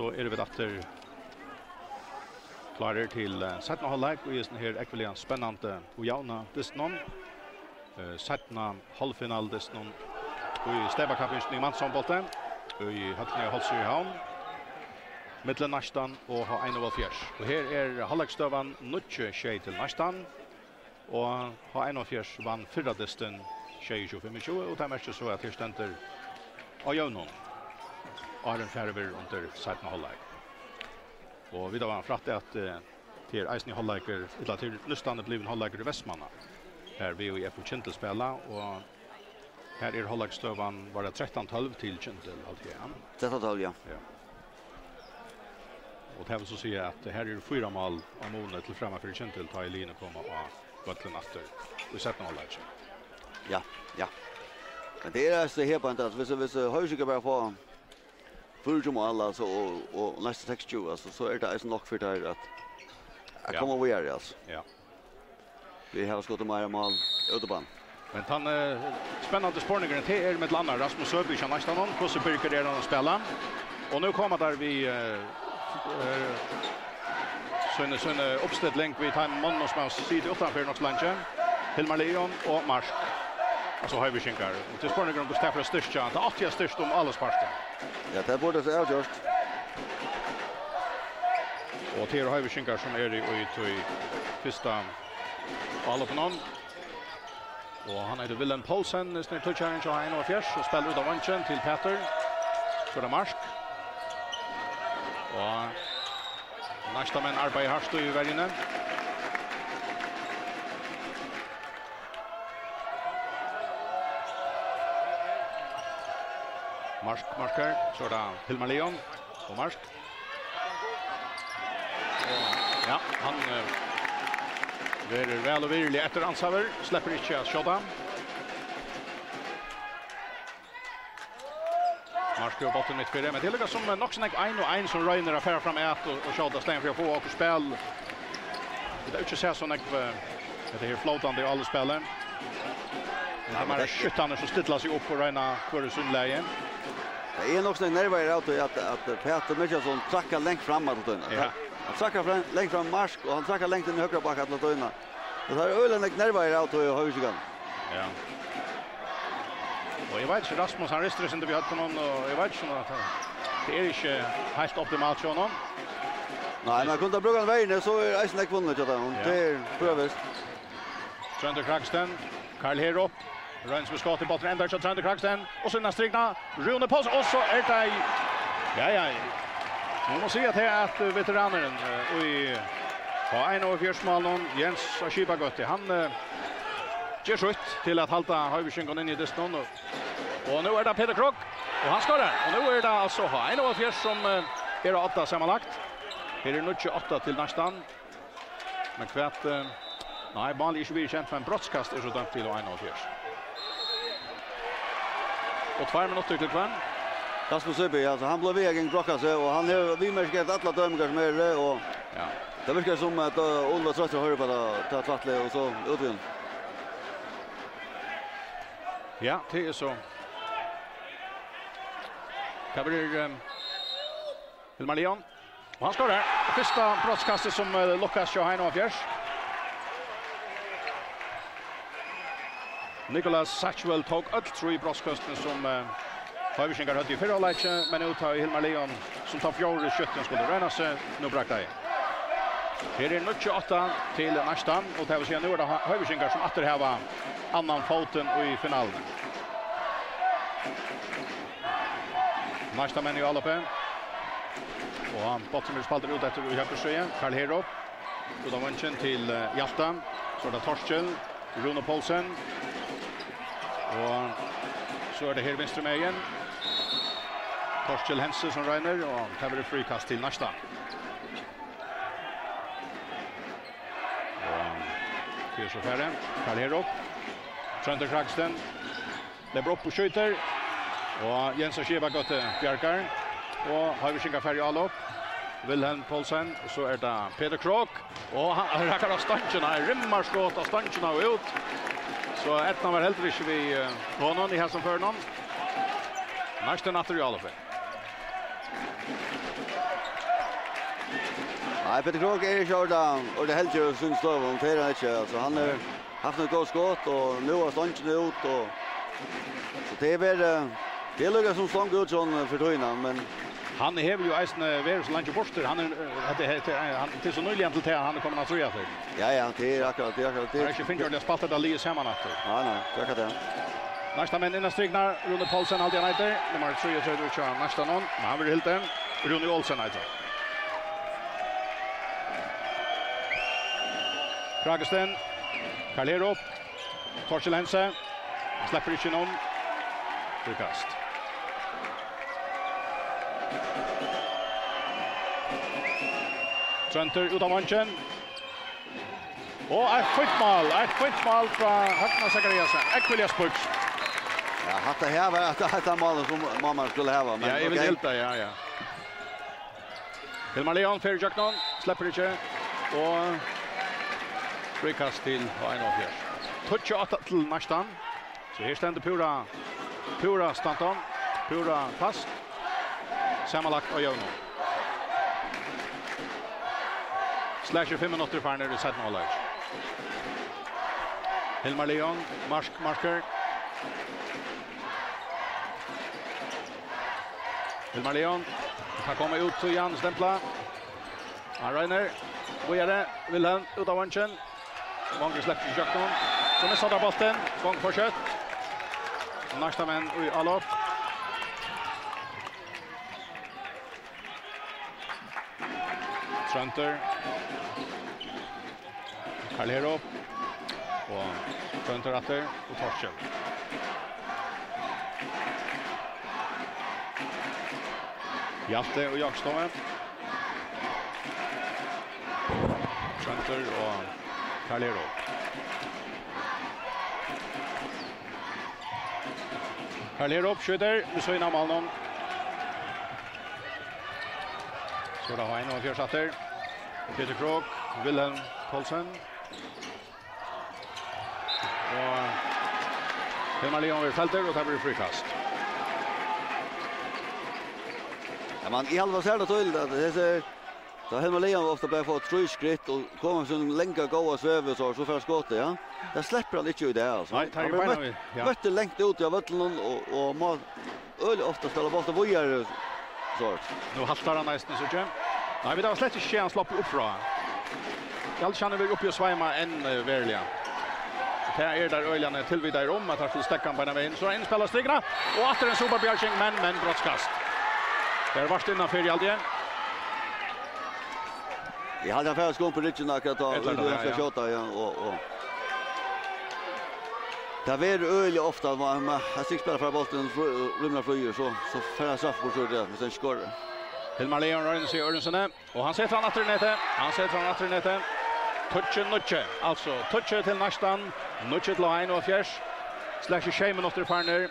så är det väl efter klarar till sättna halvlek och just här ekvilian spännande och jauna disnon. Sättna halvfinal disnon och i stäbakappen i mansombolten i Hötne Halsjöhavn. Mittlen nästan och ha 1,4. Och här är halvlekstövan nutche tjej till nästan och ha 1,4 vann förra distan 25-25 och det märks så att här ständer av jaunon. Arjen Färver under sättna halvlek. Och vi då var fratt att till Eisen i halvleker eller till nästan bliven halvleker i Västmanna. Här vi är på Kintel spela och här är halvlekstövan var det 13-12 till Kintel alltigenom. 13-12 ja. Och det här vill så säga att här är 4 mål av målet till framme för Kintel ta i linje komma av Bötlen efter. Vi sätter halvlek. Ja. Men det är så här på att hvis Höjsjö bara få förjum alla så och nästa 60 alltså så är det nog för det att komma vidare alltså. Ja. Vi har skott mer mål uteban. Men han spännande spårningen till är med landar Rasmus Söby kan nästan någon hur så börjar det att spela. Och nu kommer där vi såna uppställning vi tar man och smärs sidan utanför något lunchen. Hilmar Leon och Marsk. Alltså har vi skinkar. Och till spårningen går Stafford störst chans. 80 störst om alla sparkar. Ja, det borde så avgjort. Och till har vi skinkar som är i första alla på någon. Och han heter Willem Poulsen, snart toucharen så han och fjärs och spelar ut av vanchen till Peter. Så det Marsk. Och nästa men arbetar hårt i världen. Marskar, så där Hilmar Leon och Marsk. Ja, han är väl och virlig efter ansvar, släpper inte att skjuta. Marsk och botten mitt för det, men det är som nog snack 1-1 som Reiner affär fram ett och skjuta sten för att få och spel. Det är inte så sån det här floatande i alla spelen. Ja, men skyttarna så stilla sig upp och Reiner för sundlägen. Det är nog så nervös att Peter Mitchellson trackar längt framåt åt den. Ja. Han trackar längt fram Marsk och han trackar längt in i högra backen åt den. Det har ölen nervös åt och Höjsjön. Ja. Och jag vet inte Rasmus han ristar inte vi hade någon och jag vet inte att det är inte helt optimalt för honom. Nej, men kunde bruka vägen så är Eisen inte vunnit utan det är prövas. Trent Kraxten, Karl Herop, Röns med skott i botten ända så Trent Kraxten och så nästa strikna Rune Paus och så är det ja. Man måste se att det är att veteranen och i har en av fjörsmålen Jens Ashibagotti han ger skjutt till att halta Höjsjön in i distan och nu är det Peter Krok och han ska där och nu är det alltså en av fjärs som är 8 sammanlagt. Här är nu 28 till nästan. Men kvätt nej, Bali är ju känt men brottskast är så dömt till 1 av fjärs. Och 2 minuter till kvann. Rasmus Söby, alltså han blev vägen brocka sig och han är vi märker att alla dömningar som är och ja. Det verkar som att Olva Tröster hör på att ta tvattle och så utvinn. Ja, det är så. Det blir Hilmar Leon. Och han ska där. Första brottskastet som lockas Johan av fjärs. Nicholas Satchwell tog all 3 brottskasten som Höjsjön hade i förra läget, men nu tar Hilmar Leon som tar 4 skytten skulle röna sig. Nu brakar det. Här är 28 till nästan och det vill säga nu är det Höjsjön som åter har annan foten i finalen. Nästa men i Alope. Och han botten spaltar ut efter högerströjen. Karl Herop. Och då vanchen till Hjalta. Så är det Torskjell. Rune Poulsen. Och så är det här vänster med igen. Torskjell Hense som regner och tar det frikast till nästa. Det är så färre. Karl Herop. Trent Kraxten. Lägger upp och skjuter. Och Jens Ashibagotti bjärkar. Och Höjsjön färg allop. Wilhelm Poulsen. Så är det Peter Krok. Och han räcker av stancherna. Rimmar skott av stancherna och ut. Så ettan var helt inte vi honom i här som för någon. Nästa natt i allop. Nej, Peter Krog är Jordan och det helt ju syns då om det inte alltså han har haft ett gott skott och nu har stången ut och så det är väl det lukar som stång ut sån för tröjna men han är ju äsna väl så långt bort han han till så nyligen till han kommer att tror för. Ja, det är akkurat det. Jag finner det spaltar där Lee samman att. Ja, jag kan det. Nästa men innan strignar Rune Paulsen alltid heter nummer 3 så det kör nästa någon men han vill helt den Rune Olsen heter. Kragesten Karlero Torkel Hense släpper inte någon frikast. Trenter ut av manchen. Och ett skjutmål från Högna Zachariasen. Ekvilias push. Ja, hatta här var att målet som mamma skulle ha men ja, jag vill hjälpa ja. Hilmar Leon för Jacknon släpper inte och frikast till Einofjärs. Touch 8 till nästan. Så här ständer pura stanton. Pura fast. Sammanlagt och Jöno. Slasher 5 minuter för när det sätter mål. Hilmar Leon, marker. Hilmar Leon kan komma ut till Jan stämpla. Han Reiner, Bojare, Wilhelm ut av vanchen. Många släpper i Jackson. Så med sådär bollen, gång för kött. Nästa män i Alof. Trenter. Karlero. Och Trenter Ratter och Torschen. Hjalte och Jakstome. Trenter och Karlero. Karlero skjuter, nu så innan målen. Så då har en och fjärsatter. Peter Krog, Wilhelm Paulsen. Och Hilmar Leon vid fältet och tar blir frikast. Ja, man i halva ser det till att det är så Hilmar Leon ofta bara får 3 skritt och kommer så länge gå och sväva så för skottet, ja. Det släpper han inte ut det alltså. Nej, tar ju beina. Ja. Vart det längt ut av vattnet och mål öl ofta ställer bort och vojar så. Nu hastar han nästan så igen. Nej, vi har slett inte chans slopp upp från. Jag känner vi upp och sväma en verkligen. Det är där öljarna till vidare om att han skulle stäcka på den vägen. Så en spelar strigna och åter en superbjärging men brottskast. Det är vart innanför i allt igen. Jag hade en färd skån på riktigt att ta och ska skjuta ja och det är öl ofta man har sig spela för bollen rymna flyger så för straff på så det med sen skor. Hilmar Leon rör sig i Örensson och han sätter han att nete. Touchen nutche. Alltså touche till nästan nutche till Ein och Fjärs. Slash 6 minuter farner.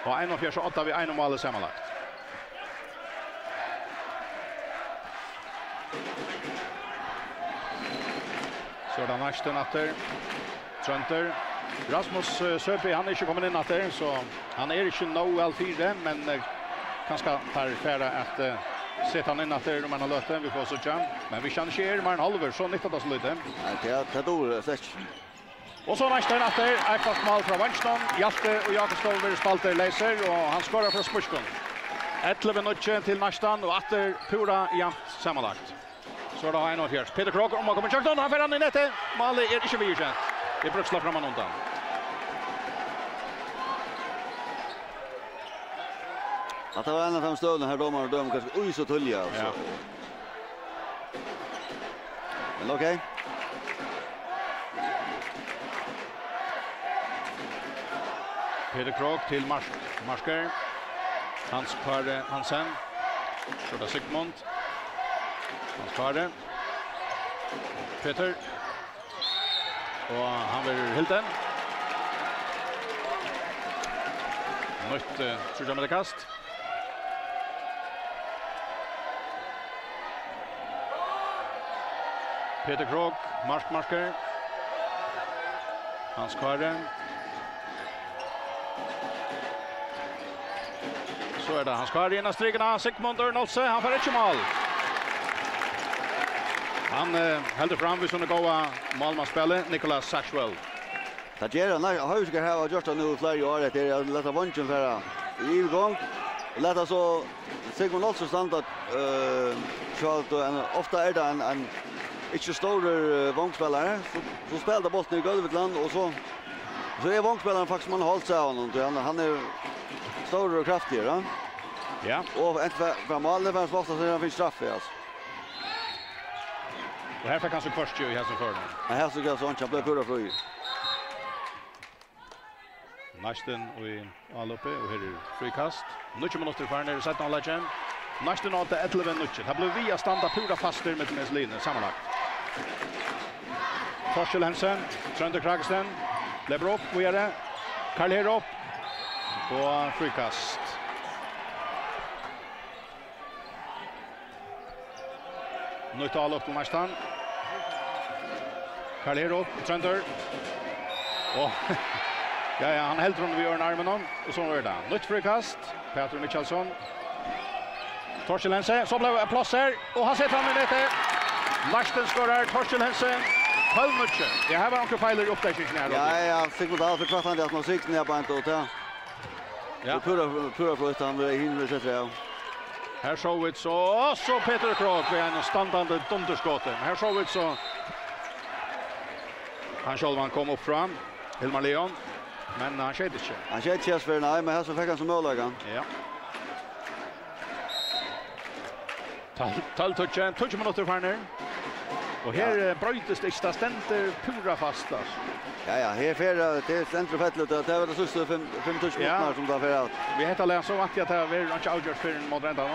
Och Ein och Fjärs 8 vid en mål sammanlagt. Så där nästan åter. Trenter. Rasmus Söpi han är inte kommit in åter så han är inte no väl fyra men kanske tar färra att sätta han in åter om man har löten vi får så jam men vi kan sker man halver så 19 så lite. Nej det då sex. Och så nästan åter ett fast mål från Vanston. Hjalte och Jakob Stolver spalter läser och han skorar från Spursken. 11-0 till nästan och åter pura jämnt sammanlagt. Så då har en och fjärs. Peter Krog om man kommer kökt han för han i nätet. Mål är inte vidare. Det brukslar fram undan. Att det var en av de stövlarna här domaren dömer kanske så tulliga alltså. Ja. Men okej. Peter Krog till Marsker. Hans Karre Hansen. Så där Sigmund. Hans Karre. Peter. Och han vill Hilton. Nytt tror med kast. Peter Krog, marker. Hans Karre. Så är det. Han ska in i strikerna. Sigmund Örnolse. Han får inte mål. Han heldur fram vid sånne goa målmannsspillet, Nicholas Satchwell. Det gjør han, Hausker har gjort det nu flere år etter å lette vannsjen for i gång. Och lette så Sigmund Olsen standard ofta är det en inte stor vångspelare så spelar bollen i golvet och så är vångspelaren faktiskt man hållt sig av honom. Han är stor och kraftig, ja. Ja. Och ett framåt det var ofta så han fick straff alltså. Och här fick han så först ju i hästen för den. Men här så går så han blev pura fri. Nästan och i alloppe och här är frikast. 9 minuter kvar när det sätter alla igen. Nästan åt 11 minuter. Det blev via standa pura faster med Meslin sammanlagt. Torshäll Hansen, Trønder Kragsten, lever upp och gör det. Karl Herop och frikast. Nytt allopp till nästan. Karl Herop, Trønder. Och ja, han helt runt vid armen om och så är det. Nytt frikast. Peter Michelsson. Torshäll Hansen, så blev plats här och han sätter fram i nätet. Larsen skorar, Torshäll Hansen. 12 minuter. Jag har några fejler i upptäckningen här. Ja, Sigmund Dahl för kvart att man sikt ner på en tot, ja. Ja. Pura flott han vill hinna sätta ja. Här såg vi så Peter Krog med en standande dunderskott. Här såg vi så han själv han kom upp fram. Hilmar Leon. Men han skedde inte. Han skedde inte för nej, men här så fick han som målläggan. Ja. 12 minuter kvar nu. Och här brötes det extra ständer pura fast alltså. Ja, här för det ständer fället det var det sista 5 minuter som där för att. Vi heter läs så att det är inte outgjort för en modern.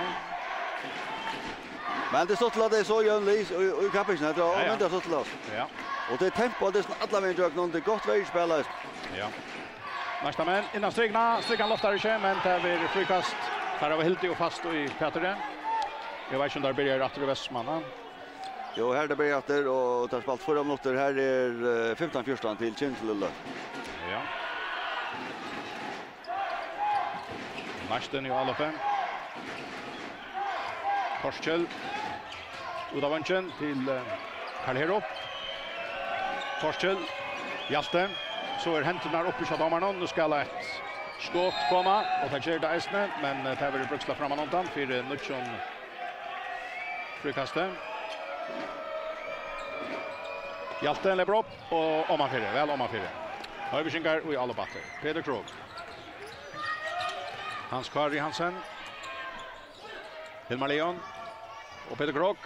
Men det står till att det är så jönlis och i kapisen det var inte så till oss. Ja. Och det tempo det alla vägen jag någon det gott väg spelar. Ja. Nästa men innan strikan loftar inte men det blir frikast. Här har vi helt och fast i Peter. Jag vet inte där börjar att det Westman. Jo, här det börjar efter och det har spalt 4 minuter. Här är 15-14 till Kinselulle. Ja. Nästan i alla fem. Torshäll. Udavanchen till Karl Herop. Torshäll. Hjalte. Så är händerna uppe i damarna. Nu ska ett skott komma. Och det sker det ästne. Men det här blir bruksla framan undan. För Nutjon frikastet. Hjalte lever upp och omanfyrir. Väl omanfyrir. Høyviskinkar og i alle batter. Peter Krog. Hans Kari Hansen. Hilmar Leon. Og Peter Krog.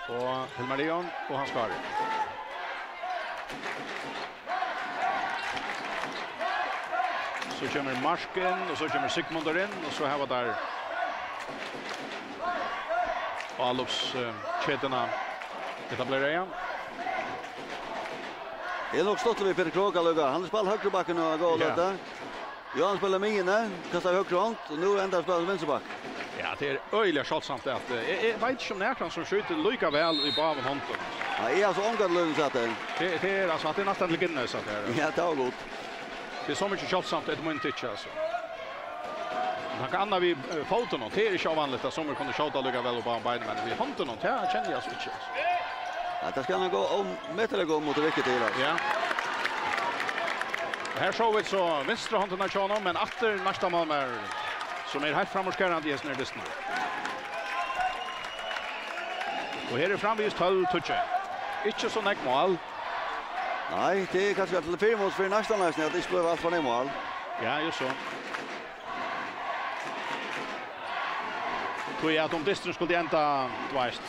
Og Hilmar Leon og Hans Kari. Så kommer Marsken og så kommer Sigmundur inn. Og så har vi der Allops kjetena etablerer igjen. Det är nog stått vid Peter Krog alluga. Han spelar högre backen och går lite. Ja, han spelar mingene, kastar högre runt och nu ändrar spelar vänsterback. Ja, det är öjliga shotsamt att jag vet inte om näkran som skjuter lika väl i bav av hånden. Ja, är alltså omgående så att det är alltså att det är nästan legende så här. Ja, det var gott. Det är så mycket shotsamt att man inte alltså. Man kan anna vi foton och det är inte ovanligt att som kunde skjuta lika väl i bav av beiden men vi hånden och det känner jag så inte. Ja, det ska nog gå om meter gå mot vilket det är. Ja. Här såg vi så vänstra handen av Tjano, men efter nästa mål som är helt framåtskärande i snär distan. Och här är framvis 12 toucher. Inte så näck mål. Nej, det är kanske till 4 mål för nästa nästan att det skulle vara för mål. Ja, just så. Tror jag att om distan skulle ända, du vet,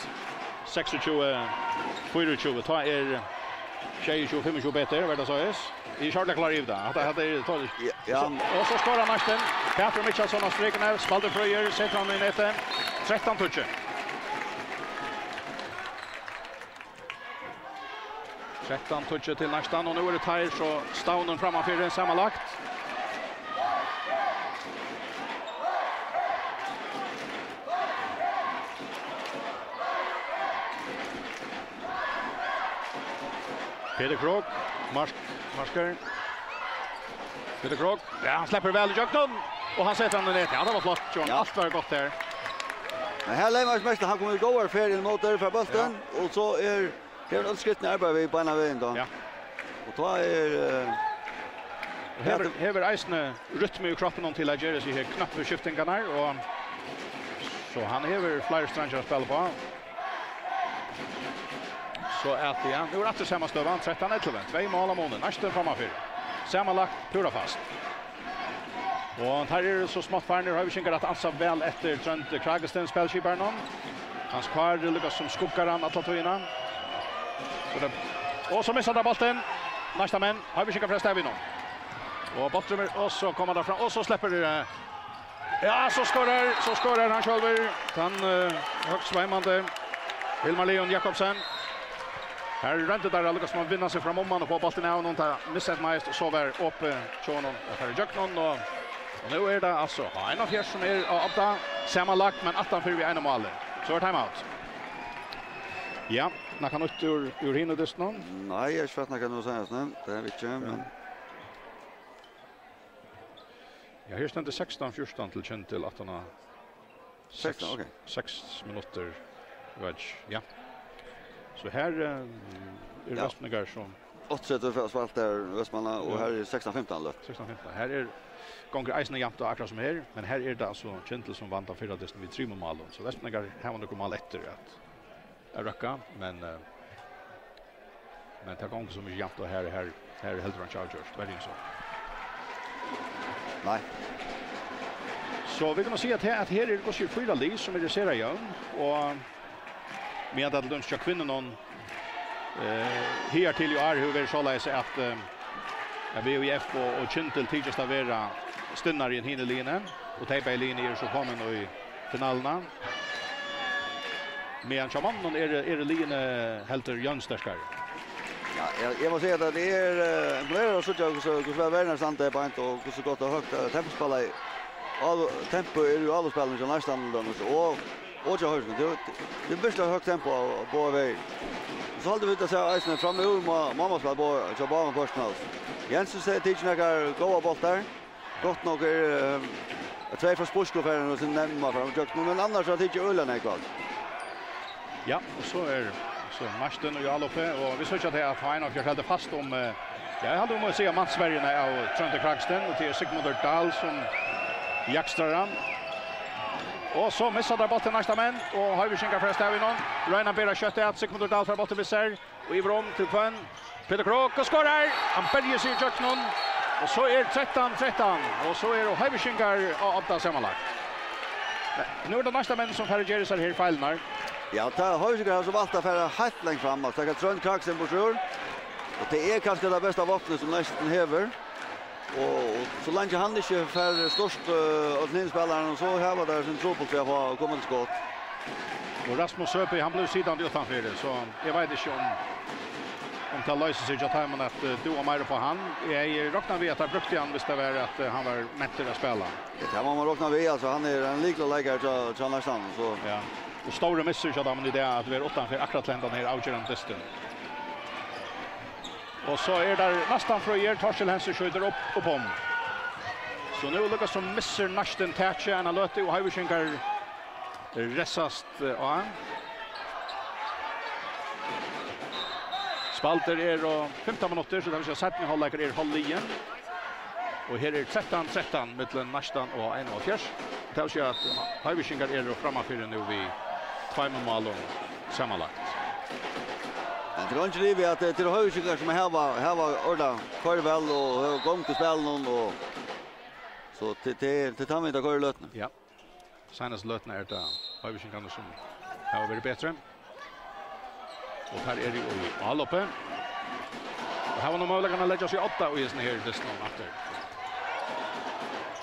26-24, ta är 25 bättre, vad det så är. I Charlie klar ut där. Att det är ja. Och så skorar Marsten. Peter Michelsson har striken här. Spalter Fröjer, sätter han i nätet. 13 toucher. 13 toucher till nästan och nu är det Tyre så Staunen framför den sammanlagt. Peter Krog, Marsker. Peter Krog. Ja, han släpper väl i jöknen och han sätter han i nätet. Ja, det var flott, John. Ja. Allt var gott där. Men här lämnas mest han kommer gå över färden mot där för bollen och så är det uppskritten arbetar vi på ena vägen då. Ja. Och då är Hever eisne rytme i kroppen till att göra sig här knappa skiftingarna och så han hever flera stranger att spela på. Så att ja, nu rätt samma stövan 13-11. 2 mål av månen. Nästan framför. Sammanlagt pura fast. Och här är det så smått Farner har vi kinkat att ansa väl efter Trent Kragestens spelskiparen. Hans kvar lyckas som skuggar han att ta innan. Och så missar där bollen. Nästa men har vi kinkat förresten av innan. Och Bottrömer och så kommer där fram och så släpper det. Ja, så skorar han själv. Han högst svämmande Hilmar Leon Jakobsen. Här ränte där lyckas man vinna sig fram om man och få bollen av någon tar missat mest så var uppe Chonon och här Jacknon och nu är det alltså en av fjärs som är uppta sammanlagt men 18 för vi en mål. Så är timeout. Ja, när kan ut ur hinner det snart? Nej, jag fattar kan nog säga snart. Det vet jag men Ja, här ständer 16-14 till Kent till 18. 16, okej. 6 minuter. Ja. Så här är Västmangar som 8 för spalt där Västmanna och här är 16-15 löp. 16-15. Här är gånger Eisen jämnt och akkurat som här, men här är det alltså Kentel som vann av 4 desten vid 3 mål. Så Västmangar här var några mål efter att röcka, men det går inte så mycket jämnt och här är helt runt Chargers. Det är inte så. Nej. Så vi kan se att här är det går 4 lis som är det ser jag och med att de ska kvinnor någon här till ju är hur vi ska läsa att VUF och Kintel tidigast att vara stunnar i en hinneline och tejpa i linjer så kommer i finalerna. Men Chamanon är det line helter Jönsterskar. Ja, jag måste säga att det är imponerande att se hur väl världen sant är på inte och hur så gott och högt tempospel i all tempo är ju alla spelen som nästan och så hörs det bästa högt tempo på väg. Så hade vi det så Eisen fram ur mamma spel på så bara med personal. Jensen säger att några goda bollar. Gott nog är två för sportsklubbaren och sen nämma fram men annars så tycker Ullen är kvar. Ja, och så är så Marsten och Jalope och vi såg att det att han har hade fast om jag hade nog se mansvärjarna av Trent Kragsten och till Sigmund Dahl som jaktrar han. Och så missar där bollen nästa men och har vi skickar förresten av någon. Ryan Bera skjuter att Sigmund Dahl för bollen visar och Ivrom till Kvann. Peter Krok och skorar. Han börjar sig Jackson och så är 13-13 och så är det Höjviskar av det sammanlagt. Nu är det nästa men som Ferregeris här i filen. Ja, ta Höjviskar har så valt att färra helt långt fram och ta Trond Kragsen på sjön. Och det är kanske det bästa vapnet som nästan häver. Och så länge han inte för störst av ninspelaren och så här var det sin tro på att få komma till skott. Och Rasmus Söpi han blev sidan utanför det så jag vet inte om det löser sig att han att du och mer på han. Jag räknar vi att han brukte han visste väl att han var mättare att spela. Det här man räknar vi alltså han är en liknande lägare till nästan så ja. Och stora missar så där men det är att vi är utanför akkurat lända ner avgörande distan. Och så är där nästan Fröjer Torshäll Hansen skjuter upp och om. Så nu lyckas som missar nästan Thatcher och Löte och Höjviskar resast av. Spalter är och 15 minuter så där vi ska sätta hållläkar är håll igen. Och här är 13-13 mellan nästan och 1-4. Det vill säga att Höjviskar är och framför nu vid 2 mål sammanlagt. Men det är inte livet att det är Höjviskar som här var orda kör väl och gång till spel någon och så det tar vi inte kör lötna. Ja. Senast lötna är det Höjviskar som har varit bättre. Och här är det i Alope. Och här var nog möjligen att lägga sig 8 och i sån här distan efter.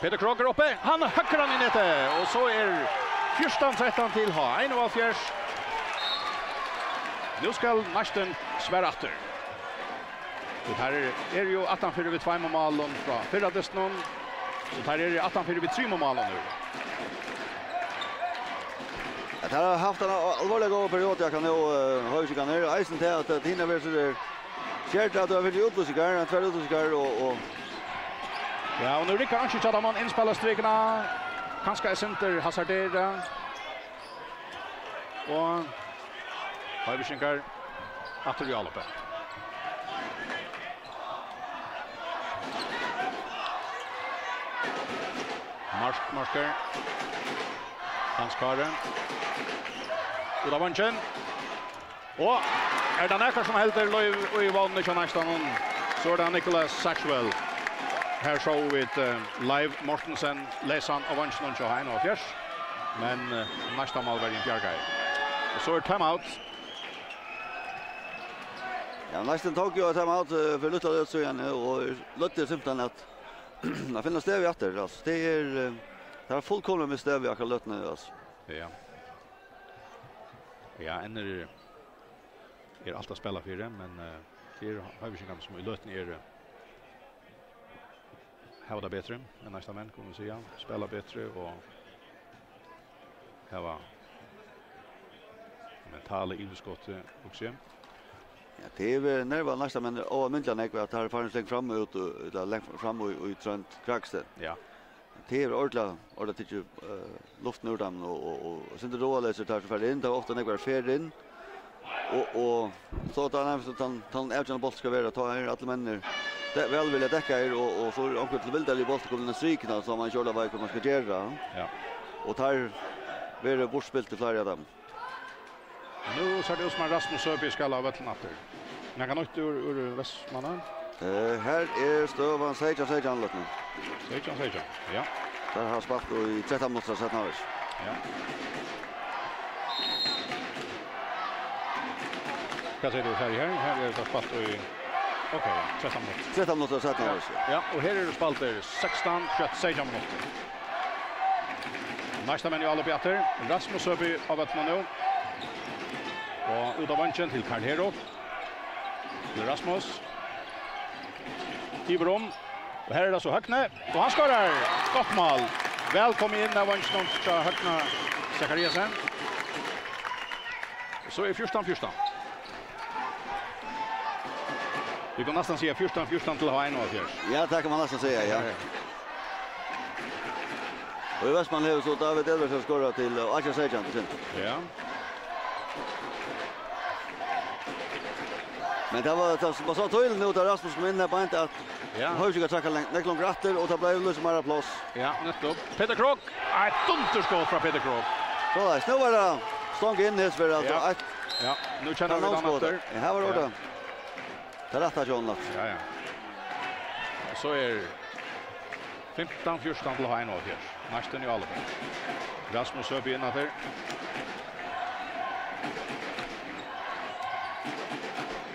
Peter Kroger uppe. Han hackar han i nätet. Och så är 14-13 till ha. 1-4. Nu ska nästan svära efter. Och här är det ju 18-4 vid 2 mål från förra distan. Så här är det 18-4 vid 3 mål nu. Det har haft en allvarlig god period jag kan nog Höjviskar ner. Eisen till att hinna väl så där. Kjärt att det har varit utbudsgar, en tvär utbudsgar och ja, och nu rycker han inte att man inspelar strekarna. Kanske är center hazardera. Och Høyviskinkar atter i Alope. Marsker. Hans Karen. Uda Vanchen. Och det näkar som helter löv och i vann i nästan så det Nicholas Saxwell. Här show with live Mortensen Lesan och Vanchen och Johan och Fjärs. Men nästa mål var i Bjargaj. Och så timeout. Ja, nästan tog ju timeout för lite så igen och lite simpelt att jag finner stäv i åter alltså. Det är fullkomligt med stäv jag kan lötna alltså. Ja. Ja, ännu är allt att spela för det, men det har vi inte som i lötning är ha det bättre än nästa män kommer säga, spela bättre och ha mentala överskott också. Ja, det är nerva nästa men och myntlarna är att här får en fram ut och längst fram och i Trent Kragstedt. Ja. Det är ordla till luften ur dem och sen det då läser tar för in där ofta några fer in. Och så att han även boll ska vara ta här alla människor. Det väl vill täcka och så onkel till bilder i boll kommer den strikna som man körde vad man ska göra. Ja. Och tar blir det bortspilt till flera av dem. Nu ser det ut som att Rasmus Söby ska ha vatten efter. Men kan inte ur Västmannen. Här är stövan Sejan Lotten. Sejan. Ja. Där har spalt i 13 minuter sett nu. Ja. Vad säger du här? Här är det spalt i okej, 13 minuter. 13 minuter sett nu. Ja, och här är det spalt 16 minuter. Nästa men i alla Peter. Rasmus Söby av vatten nu. Och Uda Vanchen till Karl Herop. Till Rasmus. Tiberom. Och här är det så Höckne. Och han skorar. Gott mål. Välkommen in av Vanchen till Höckne Zachariasen. Så är 14-14. Vi kan nästan säga 14-14 till H1 och Fjärs. Ja, det kan man nästan säga, ja. Och i Västman har så David Edvardsson skorat till Acha Sejan till sin. Ja. Men det var så tydligt nu där Rasmus kom in där på inte att har ju tacka långt rätter och det blev liksom mera plats. Ja, nettopp. Peter Krok. Ett dunderskott från Peter Krok. Så där, nu var det stång in i för alltså. Ja, nu känner vi den efter. Ja, här var det. Det rätta John. Ja. Så är 15-14 till H1 och Fjärs. Nästan i alla fall. Rasmus Söby in där.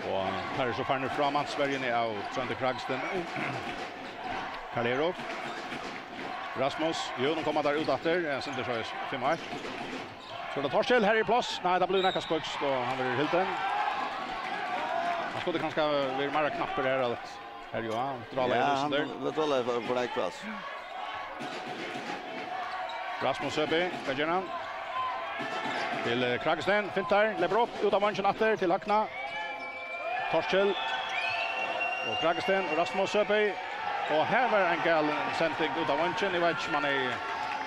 Och här så far nu framåt Sverige av Trent Kragsten. Kalerov. Rasmus, de kommer där ut efter. Sen det så 5-1. Så det Torskjell här i plats. Nej, det blir näka spöks då han vill Hilton. Han skulle kanske bli mer knapper här att här ju han drar längre där. Ja, det drar på rätt plats. Rasmus Söby, Kajenan. Till Kragsten, fintar, lever upp ut av manchen efter till Höckna. Torskjell och Kragsten och Rasmus Söby. Och här var en gal sändning ut av manchen. I vet man är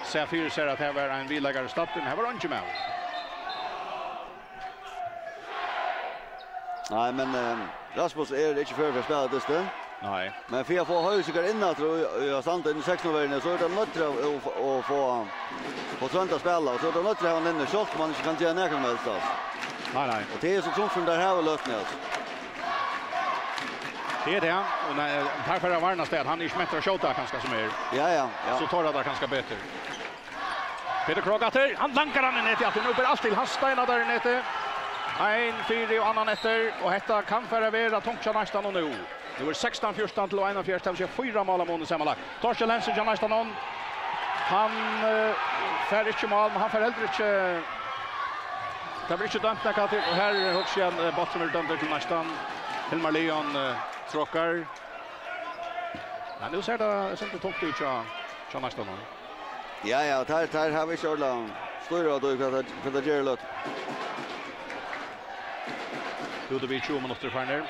C4 ser att här var en vilägare starten. Här var inte med. Nej, men Rasmus är inte för spelet just det. Nej. Men för att få höjsigar inåt och jag stannar in i 16-värden så är det nödvändigt att få Trenta spela. Och så är det nödvändigt att han inne så man inte kan göra näkan med det. Nej. Och det är så trångt från där här och lösningen. Det är det. Och här för att varna sted. Han är inte mätt att skjuta kanske som är. Ja. Så tar det där ganska bättre. Peter Krogater, han lankar han ner till att nu blir allt till. Han steinar där nere. 1-4 och annan efter. Och detta kan förvärra Tonkja nästan och nu. Nu är 16-14 till 1-4. Det vill 4 mål av månaden sammanlagt. Torskjell Hensen kan nästan någon. Han fär inte mål, men han fär heller inte. Det blir inte dömt näka till. Och här hörs igen Bottrömer dömd till nästan. Hilmar Leon tråkar. Men nu ser det inte tomt ut så nästan någon. Ja, här har vi kört stora då för det gör låt. Då vi 20 minuter kvar ner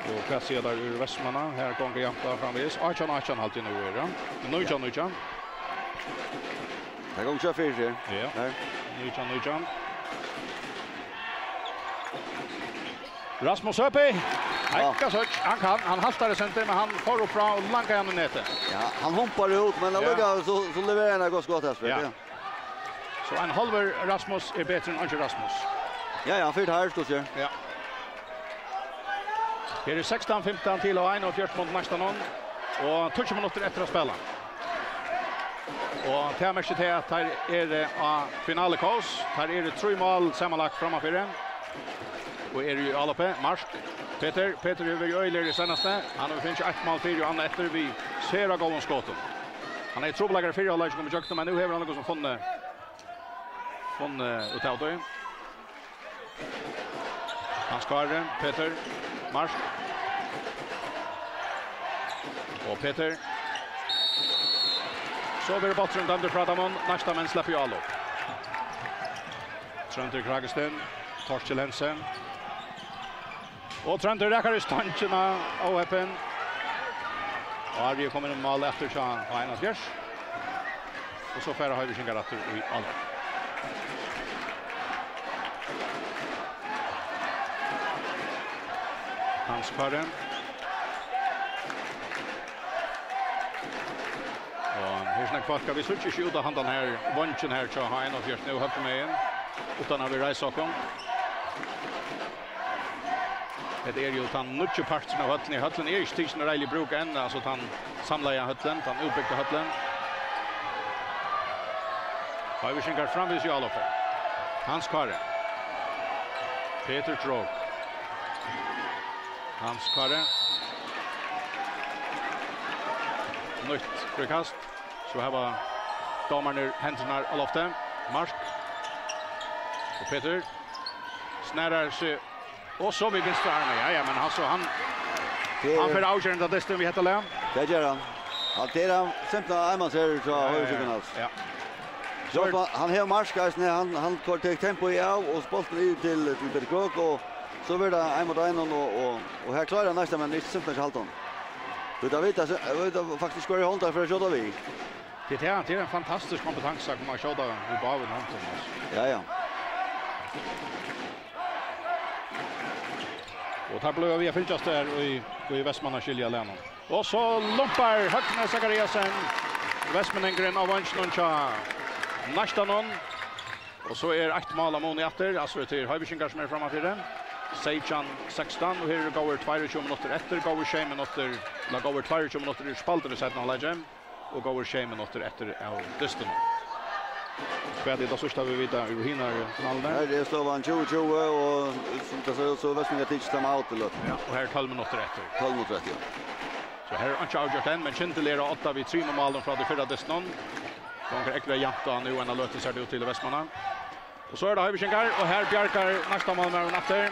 och kasserar där ur Västmanna. Här kommer Jampa framvis. Archan alltid nu är det. Nu. Här går 24. Ja. 19. Rasmus Öpi. Han haltar det center, men han får upp bra och lankar han i nätet. Ja, han hoppar ut, men det så levererar han gott skott här spelet. Ja. Så en halver Rasmus är bättre än Anke Rasmus. Ja, han fyrt här stod sig. Ja. Här är 16-15 till och 41 mot nästa någon. Och 20 minuter efter att spela. Och till mest till att här är det finalekaos. Här är det 3 mål sammanlagt framför den. Och är det ju alla på Marsk. Peter över i Öjler i senaste. Han har finns 1 mål för och andra efter vi ser av gången skotten. Han är trubbelagare för alla som kommer jukta, men nu har han något som från utav då. Han skar Peter Marsk. Och Peter. Så blir det botten under Fradamon. Nästa men släpper ju alla upp. Trönter Kragesten. Torsten Lensen. Och Trönter räcker i stancherna av öppen. Och Arje kommer en mål efter så och Einar Fjärs. Och så färre har vi sin garater i alla. Hans Karen. Här snack folk vi switchar ju ut handen här vunchen här så har en av just nu högt med igen utan att vi rejsa kom. Det är ju han mycket parts av höllen är ju stigen rejält bruk än alltså att han samlar jag höllen han uppbyggde höllen. Har vi skickar fram vid alla för. Hans Karen. Peter Krog. Hans Karen. Nytt frikast. Så här var damerna händerna all ofta. Marsk. Och Peter snärar sig. Och så vid vänstra armen. Ja, men alltså han för avgörande att det vi heter Leon. Det gör han. Han tar simpla man ser ut så har ju sig alls. Ja. Så han har Marsk han tar tempo i av och spolten ut till Peter Krog och så blir det en mot en och här klarar han nästa men inte simpelt halton. Du vet faktiskt går det hållt för att köra vi. Det är en fantastisk kompetens att komma köra i baven hållt. Ja. Och tar blöja via fyltast där i Västmanna skilja länen. Och så lumpar Höckner Zachariasen. Västmannengren av Vansnoncha. Nästa någon. Och så är 8 mål av Moni efter. Alltså till Höjvikingar som är framför den. Seichan 16 och här går 22 minuter efter går 6 minuter la går 22 minuter i spalten så att han lägger och går 6 minuter efter av dysten. Spelet då så vi vita hur hinner finalen där. Det står van 20 och som det ser ut så Västmanna teach time out eller. Ja, och här 12 minuter efter. 12 minuter efter. Så här är Charger 10 men Kintelera 8 vid 3 mål från det förra dysten. De kan äkta jämta nu en löte ser det ut till Västmanna. Och så är det Höjvikingar och här bjärkar nästa mål med efter.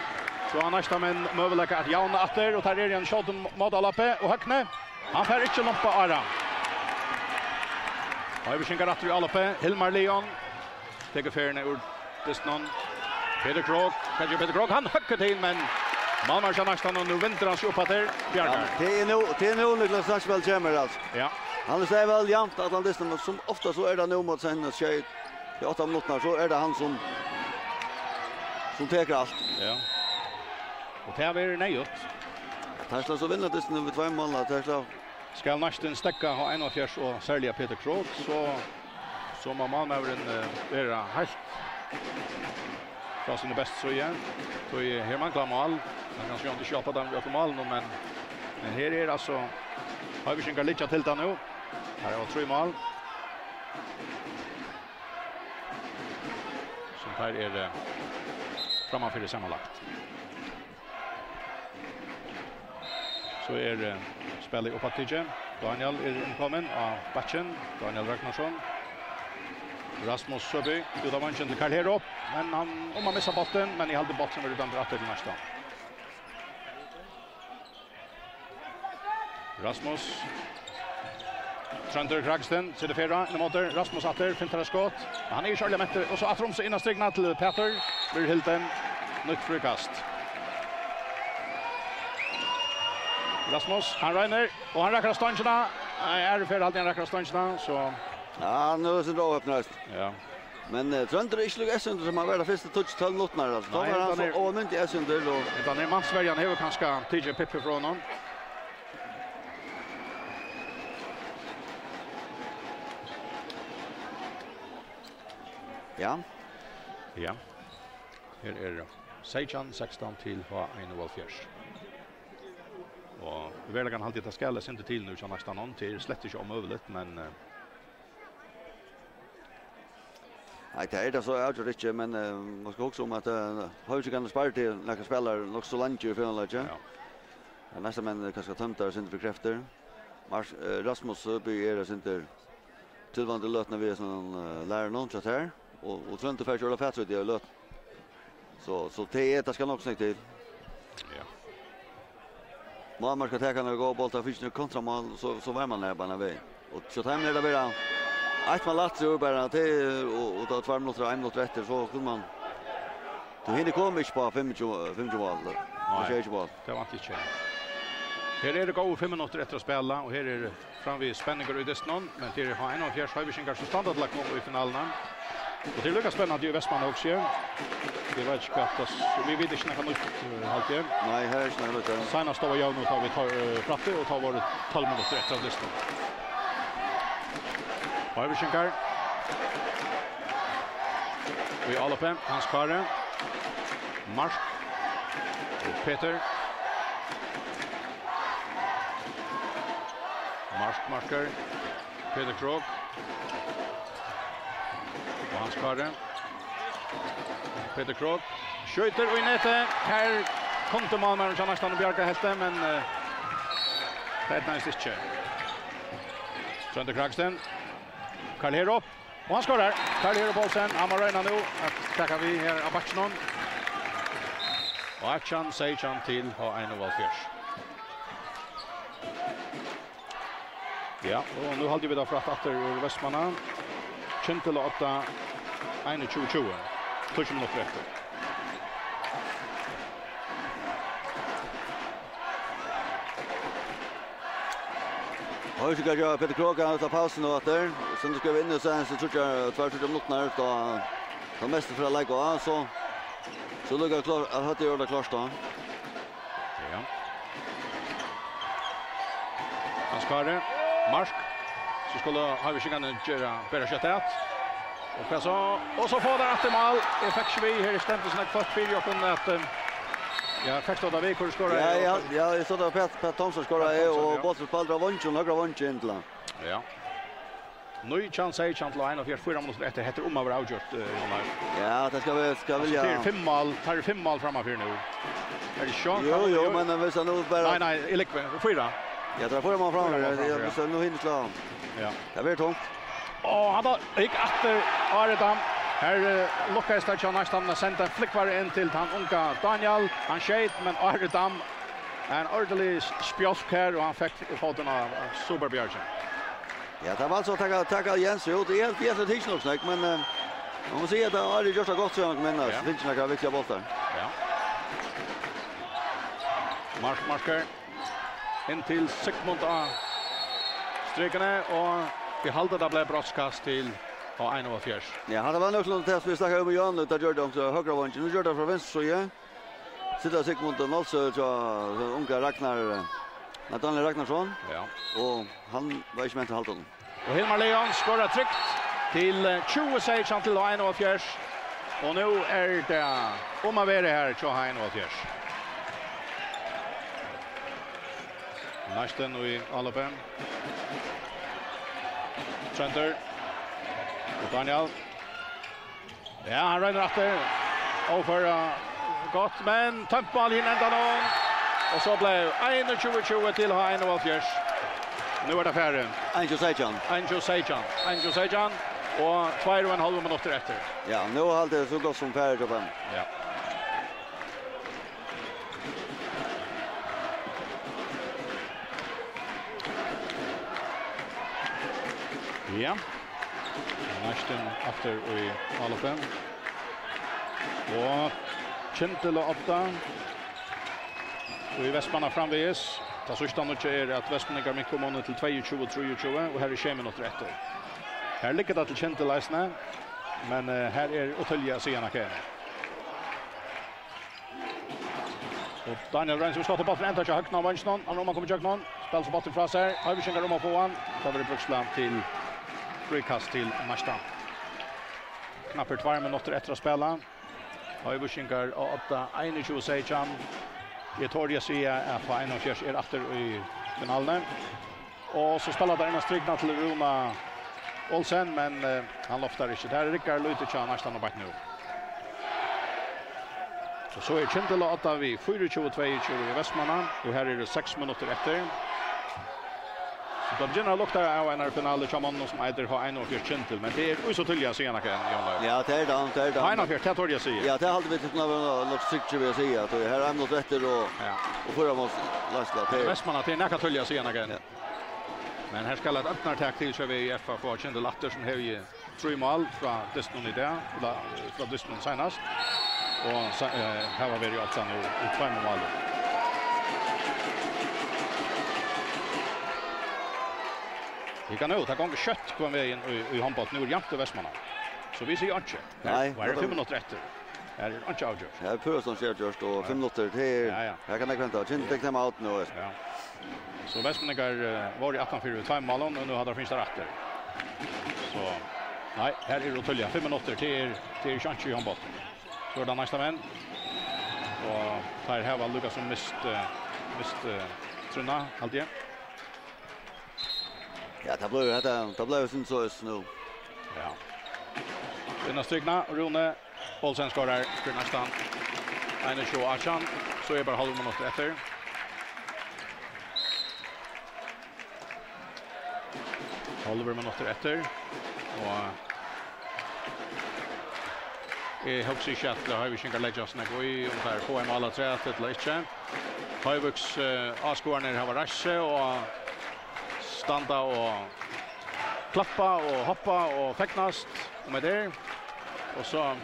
Så han nästa men möjlighet att jauna efter och tar det en shot mot Alappe och Höckne. Han får inte lompa Ara. Höjvikingar att vi Alappe, Hilmar Leon. Teger färna ur Disnon. Peter Krog, han höcker till men Malmar ska nästan och nu väntar han sig upp att bjärkar. Det är nog Niklas Saxwell kommer alltså. Ja. Han säger väl jämnt att han Disnon som ofta så är det nog mot sen tjej. I 8 minuter så är det han som tar allt. Ja. Och det är nejut. Tesla så vinner Diston med 2 mål. Tesla ska nästan stäcka ha en av fjärs och särskilt Peter Krog så man Malmören är helt från sin bäst så igen. Så är Herman Klamal. Han kanske inte köpa den vid mål men här är alltså har vi skickar lite till nu. Här är 3 mål. Så här är det framför det sammanlagt. Så är det spelet upp att Daniel är inkommen av Batchen, Daniel Ragnarsson. Rasmus Söby ut av manchen till Karl Herop, men han om man missar botten, men i halde botten är utan att till nästa. Rasmus Trönter Kragsten sitter förra i motor Rasmus Atter fintar skott. Han är i Charlie och så Atrom så innan stigna till Peter blir Hilton nytt frikast. Rasmus han räknar och han räcker stancherna. Är för alltid han räcker stancherna så ja, nu är det bra öppnast. Ja. Men Trönder är inte Essunder som har varit första touch 12 minuter alltså. Då var han så avmynt i Essunder och den är mansvärjan har kanske TJ Pippi från honom. Ja. Ja. Här är Sejan 16 till H1 Och väl kan alltid ta skalles inte till nu så nästan någon till slett inte omöjligt men nej, det är det så jag tror inte men man ska också om att hur ska kan spela till när spelar nog så långt ju för en läge. Ja. Nästa men kanske tömtar sin bekräftar. Rasmus Öby är det inte tillvande löt när vi är sån lärare någon chat här och Trönte för köra fast ut i löt. Så det ska nog snägt till. Ja. Man ska ta kan gå boll ta fisk kontra mål så var man där bara väg. Och så tar man det bara ett man låter ju bara till och då 2 minuter 1 minut efter så kunde man då hinner komma inte på 25 mål. Det var inte. Här är det gå 5 minuter efter att spela och här är det framvis spänningar i desnon men det har en av fjärde Höjvikingar som standard lag kommer i finalen. Och det lyckas spännande ju Västman också. Det var inte att vi vet inte när kan halt igen. Nej, här är inte något. Senast var jag nu tar vi fratte och tar vårt 12 minuter efter av listan. Höjvikingar. Vi alla fem Hans Kare. Mark och Peter. Marker. Peter Krog. Och Hans Kare. Peter Krog. Skjuter och i nätet. Här kom till Malmö och nästan Bjarka Hälte men det är nästan inte. Trönte Kragsten. Karl Herop. Och han skorar. Karl Herop Olsen. Amaröjna nu. Att tackar vi här av Batchnon. Och Achan Sejan till H1 Ja, och nu håller vi då för att ur Västmanna. Kintel 8 21-20. 20 minuter efter. Har ju ska Peter Krog han tar pausen och åter. Sen ska vi in och sen så tror jag 20 minuter då de mesta för att lägga så lugga klar att ha det gjort klart då. Ja. Han skar Mark så skulle har vi skickat göra bättre chatat. Och så får det att mål. Effekt vi här i stämpeln snack fast för jag kunde att ja, fast då vi kunde skora. Ja, så då Pat Thomson skora och bollen spelade av Vonchen, några Vonchen inte. Ja. Nu chans är chans line och 4 minuter efter heter över avgjort. Ja, det ska väl ja. Det är 5 mål framför nu. Är det chans? Jo, men vi ska nog bara Nej, Elik 4. Jag tror man fram. Jag ska nog hinna slå. Ja. Det blir tungt. Han gick efter Aredam. Här lyckades det nästan sända en flickvare in till han unga Daniel. Han sköt men Aredam en ordentlig spjåsk här och han fick foten av Superbjörgen. Ja, det var alltså tacka Jens ut. Det är helt jättetidigt nog snack men man måste säga att det har gjort så gott så jag minns. Det finns några viktiga bollar. Ja. Marker in till Sigmund A. Strykarna och vi halda det blev brottskast till H1 Ja, han var nog så att vi snackade om Jan och gjorde också högra vången. Nu gör det från vänster så ja. Sitter Sigmund och Nolsö så unga Ragnar Daniel Ragnarsson. Ja. Och han var inte med till halten. Och Hilmar Leon skorar tryckt till 20 seger till H1 och nu är det om att vara här till H1 Nästan i alla fem. Trenter. Och Daniel. Ja, han ränner efter. Och för gott, men tömpmål in ända någon. Och så blev 21-20 till H1 Nu är det färre. Anjo Sejan. Och 2,5 minuter efter. Ja, nu har det så gott som färre på. Ja. Ja. Nästan efter i alla fem. Och Kintel 8. Och i Västmanna framvägs. Det sista nu är att Västmanna mycket kommer till 22-23 och här är 20 minuter efter. Här ligger det till Kintel läsna. Men här är Otulja Siena Kane. Och Daniel Rens som skottar bollen ända till högna av vänstern. Han kommer till högna. Spelar så bollen från sig. Överskänker om att få han. Tar vi Bruksland till frikast till nästa. Knappt 2 minuter efter att spela. Överskänker 8-21 säger jag tror jag säger att på 41 är efter i finalen. Och så spelar där en strikna till Runa Olsen, men han loftar inte. Där är Rickard Lutic nästan och bort nu. Så är Kintel att vi 24-22 i Västmanland och här är det 6 minuter efter. Så då börjar lukta av en final som man som heter har en och Kintel, men det är så tydliga scener kan jag. Ja, det är det. Han har hört det tror jag säger. Ja, det har alltid varit något strikt vill jag säga att här är något rätt och förra måste lasta till. Västmanland det är näka tydliga scener kan. Men här ska ett öppna attack till så vi FA för Kintel Latter som har ju 3 mål från Diston i det, från Diston senast. Och här var vi ju alltså nu i 2 mål. Vi kan nu ta gång kött på vägen i handboll nu jämte Västmanland. Så vi ser inte. Nej, var det 5 minuter efter. Här är inte avgjort. Här för som ser just och 5 minuter till. Ja. Här kan jag vänta. Inte ta mig ut nu. Ja. Så Västmanland var i 18-4 2 mål och nu hade det finns där efter. Så nej, här är det Otulja 5 minuter till chans i handboll. Så där nästa vän. Och tar här var Lucas som mist trunna alltid. Ja, det blev sin så nu. Ja. Vinna strykna Rune Olsen skorar för nästan. En show Achan så är bara halv minut efter. Halv minut efter. Och hoppas inte att Höjviksjön lägger oss när vi ungefär på en alla 3 till Leicester. Höjviks avskårare har varit rasse och standa och klappa och hoppa och fäktnast och med det. Och så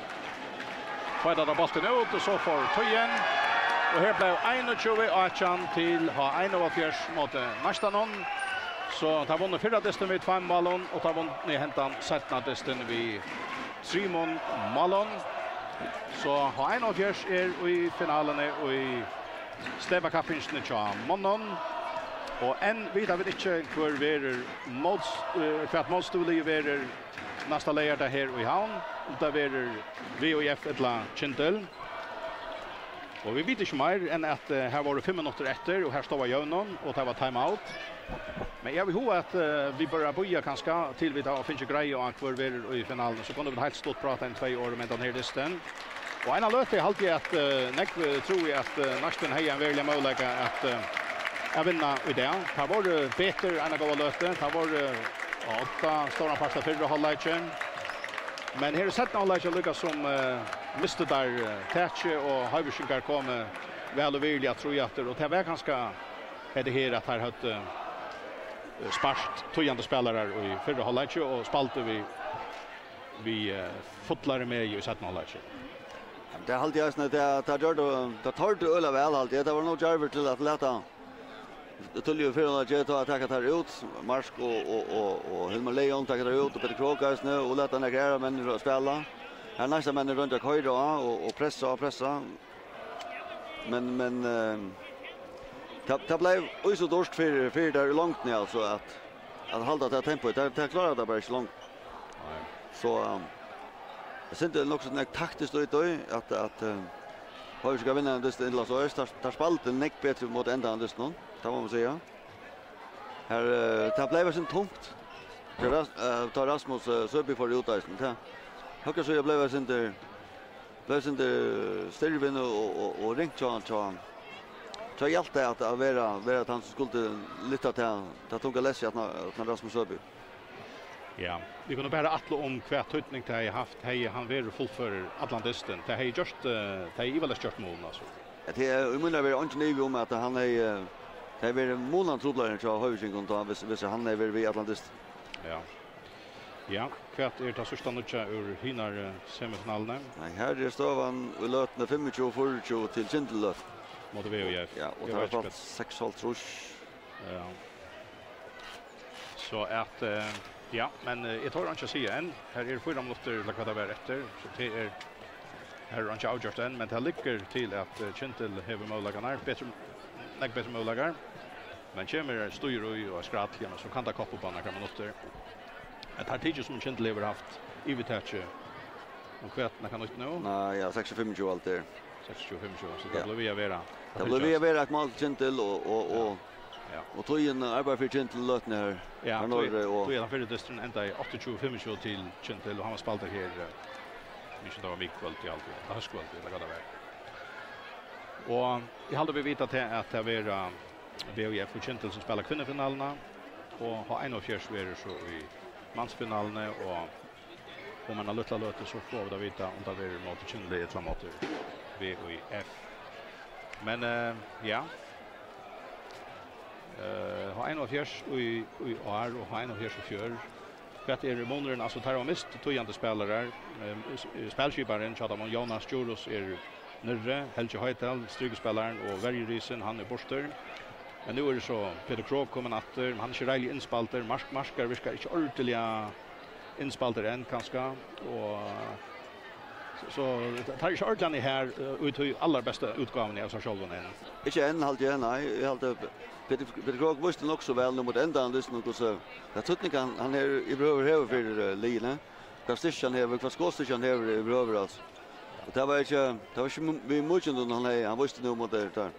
får det bollen ut och så får Töjen. Och här blev 21-18 till ha 41 mot nästa någon. Så tar vunnit 4 distan vid 2 målen och tar vunnit hentan 17 distan vid 3 målen. Så har 41 är i finalen och i Steva Kappinsen till Monnon. Och en vidare vet inte hur verer för att motståndare verer nästa läger där här i Havn. Där verer VOF eller Kintel. Och vi vet inte mer än att här var det 5 minuter efter och här står Jönon och det var timeout. Men jag vill ha att vi börjar börja kanske till vi tar och finns grej och kvar verer i finalen så kommer det helt stort prata en 2 år med den här distan. Och en av lötet är alltid att Neck tror jag att nästan har en verklig möjlighet att jag vinner i det. Det var bättre än att gå och löte. Det var 8 stora parter förra halvleken. Men här är sett halvleken lyckas som miste där Tätje och Höjviksjön kom väl och vilja tror jag. Och det var ganska är det här att här hade sparskt tojande spelare i förra halvleken och spalte vi fotlare med i sett halvleken. Det är alltid jag det gör det tar det öla väl alltid. Det var nog järver till att lätta Tulio för att jag tar attacka tar ut Marsk och Hilmar Leon tar ut och Peter Krokas nu och låta några era människor spela. Här nästa män runt höjda och pressa. Men det blev ju så dåligt för där långt ner alltså att hålla det tempot. Det klarar det bara inte långt. Så jag syns det också något taktiskt ut då att Höjviksjön ska vinna det illa så är spalten näck bättre mot ända det någon. Det må man säga. Här det blev så tungt. Tar Rasmus Söby för utdelningen. Högre så jag blev inte Stervin och ringt John. Så jag alltid att vara att han skulle lyssna till tunga läs att Rasmus Söby. Ja, vi kunde bara attla om kvärt höjtning det har haft han veru full för Atlantisten. Det har just det är väl just mål alltså. Det är menar vi inte nu om att han är det är väl månaden trobladaren så Höjviksjön kan hvis han är väl vid Atlantist. Ja. Ja, kvärt är det sista nutcha ur hinar semifinalen. Nej, här är stavan och lötna 25-40 till Kintel. Mot VOF. Ja, och det har fått 6,5 trus. Ja. Så att Ja, men jag tror inte att säga än. Här är 4 minuter eller vad det var efter. Så det är här är inte avgjort än, men det ligger till att Kintel har möjligheterna. Bättre möjligheter. Men kommer styr och skrattliga, så kan det koppa på några minuter. Ett här tidigt som Kintel har haft i Vitace. Och kvättna kan inte nå. Nej, ja, 6-25 allt där. 6-25, så det blir vi att vara. Det blir vi att vara ett mål till Kintel och tog in arbete för Kintel lötna här. Ja, då är han för det ända i 28-25 till Kintel och han har spalt det här. Mycket då viktigt i allt. Det har skvalt det går det väl. Och jag hade bevitat att det var VOF och Kintel som spelar kvinnofinalerna och har 41 verer så i mansfinalerna och om man har luttat löte så får vi vita om det blir mot Kintel ett mot VOF. Men ja. Har 41 i år och har 41 i fjör. Vad är månaden alltså tar de mist tojande spelare spelskiparen Chadamon Jonas Juros är nere Helge Heitel strykspelaren och Verjerisen han är borster. Men nu är det så Peter Krog kommer efter han är inte rejält inspalter Marskar viskar inte ordentliga inspalter än kanske och så tar ju ordentligt här ut i allra bästa utgåvan av sig själva än. Inte än halt jag nej jag halt Peter Krog visste nog så väl nu mot ända lyssna och så jag tror inte han är i behöver för Line. Kastishan här vad skostishan här i behöver alltså. Det var inte vi mycket då han visste nu mot det där.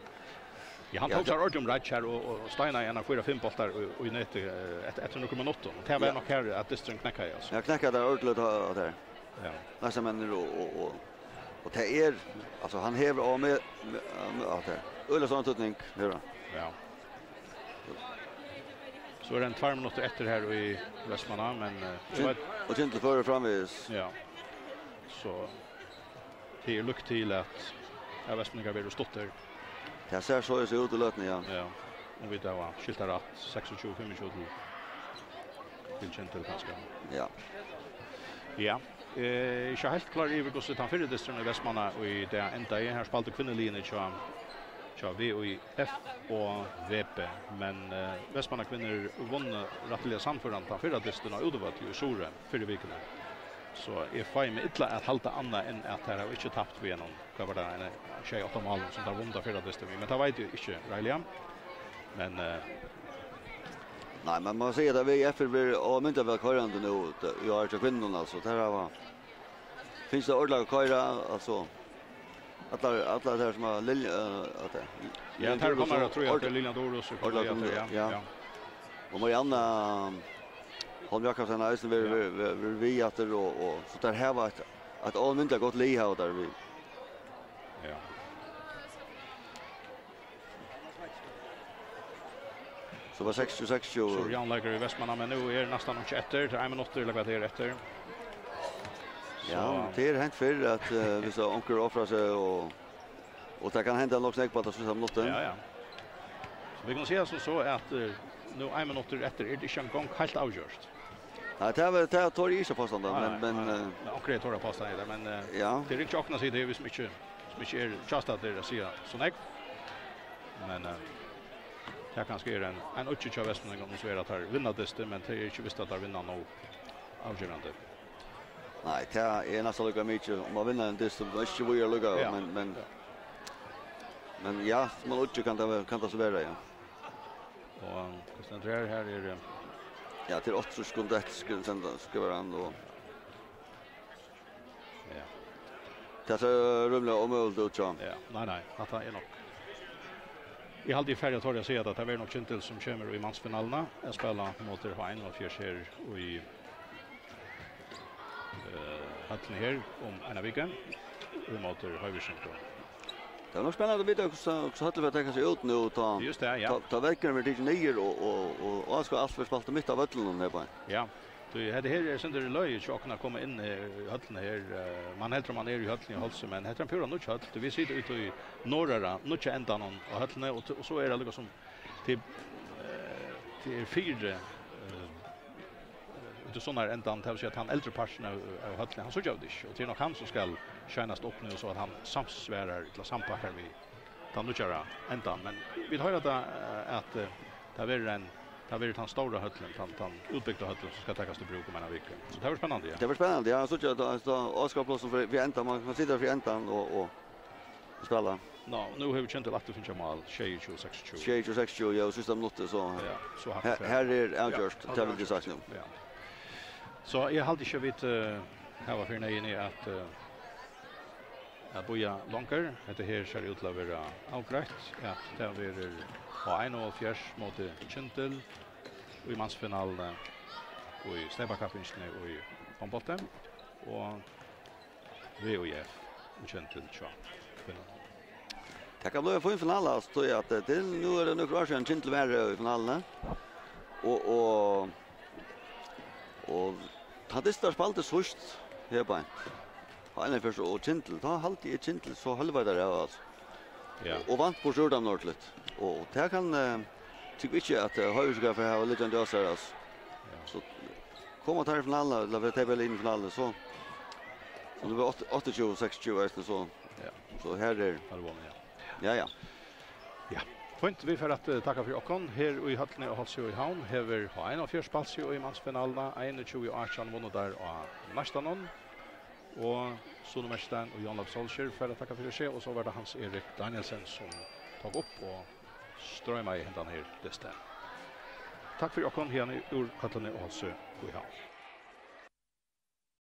Ja, han tog sig ordentligt rätt här och Steina en av 4-5 bollar och i nät efter några minuter. Det var nog här att det strängt knäcka alltså. Jag knäckade där ordentligt där. Ja. Nästa män och det är alltså han häver av med att det. Ulla sån tutning nu då. Ja. Så är det en 2 minuter efter här i Västmanna men och inte före framvis. Ja. Så det är luck till att Västmanna vill stått där. Det ser så ut i lötningen ja. Ja. Och vi då skiltar rätt 26-25 till Kintel kanske. Ja. Ja. Jag är helt klar i hur det han för det i Västmanna och i det ända är här spalt kvinnelinjen så VOF och VP men Västmanna kvinnor vann rättliga samförande på förra testen och Uddevalla i Sore förra veckan. Så är fine med illa att halta andra än att här har inte tappat vi någon. Vad var det en tjej 8 mål som där vann förra testen men det vet ju inte Railia. Men nej, men man ser att VF är mynta väl körande nu i år till kvinnorna alltså. Det här var finns det ordlag köra alltså alla där som har Lilja att det. Ja, här kommer jag tror att Lilja Doros och ja. Och Marianna Holm Jakobsen har ju vi att det och så där här var att all mynta gott li här där vi. Ja. Så var 66 så Jan lägger i Västmanna men nu är nästan inte efter till 1 minut eller vad det är efter. Ja, det är hänt för att vi så onkel offrar sig och det kan hända något snägt på att så minuter. Ja. Så vi kan se så att nu 1 minut efter är det inte en gång helt avgjort. Ja, det tar ju inte på sånt men onkel tar på sånt där men ja. Det är inte också så det är mycket är just att det säger så nej. Men jag kanske är en utchich av Västmanna om så är att här vinna det men det är inte visst att där vinna nog avgörande. Nej, det är nästan lika mycket om man vinner en distum då inte vi är lugga men ja, man utchich kan det så vara ja. Och koncentrerar här är det ja till 8 sekunder skulle ska vara ändå. Ja. Det är rumla omöjligt ut så. Ja, nej, att det är nog. Jag hade ju färdigt att säga att det är nog Kintel som kommer i mansfinalerna. Jag spelar mot H1 och fjärs här och i hallen här om en vecka. Och mot Höjviksjönton. Det är nog spännande att veta så hade vi tänkt sig ut nu och ta. Just det, ja. Ta verkar med det ner och ska allt för spalta mitt av vallen där på. Ja. Det här är sen det löj att kunna komma in i hallen här. Man helt man är i hallen i Halse men heter en pura nutch hall. Vi sitter ute i norra nutch ändan och hallen och så är det liksom till 4 det såna här ändan till att han äldre parten av hallen han så gör det och det är nog han som ska skänas upp nu så att han samsvärar till sampackar vi ta nutchara ändan men vi har ju att det är en Det blir den stora höllen, den utbyggda höllen som ska takas till bruk om en vecka. Så det var spännande, ja. Det var spännande. Ja, så jag då Oscar plus för ända man sitter för ändan och spela. Nu har vi känt att det finns mål 26-20. 26-20, ja, system noter så. Ja, så här är avgjort till det sagt nu. Ja. Så jag hade inte vet här var för nej i att boja långar. Det här ser ut att vara avgrätt. Ja, det blir på 1-4 mot Kintel och i mansfinalen och i Snäbakappingen och i handbollen och VOF och Kintel tror jag. Det kan bli en final alltså att det nu är det nog kanske en Kintel värre i finalen. Och hade det spalt först här på. Han först och Kintel, då halt i Kintel så halva där alltså. Ja. Och vant på Jordan Nordlet. Och det kan tycker inte att höjska för ha lite ändå så alltså. Så kommer tar finalen eller vi tar väl in finalen så. Så det var 28-26 är så. Ja. Så här är ja. Ja. Point vi för att tacka för Åkon här i Hallne och Halsjö i Havn. Hever har en av fjärspalsjö i mansfinalerna 21-18 vunnit där och nästa någon. Och Sune Merstein och Jan Lav Solskjær för att tacka för det och så var det Hans Erik Danielsen som tog upp och strömmade i händan här listan. Tack för Åkon här ur Hallne och Halsjö i Havn.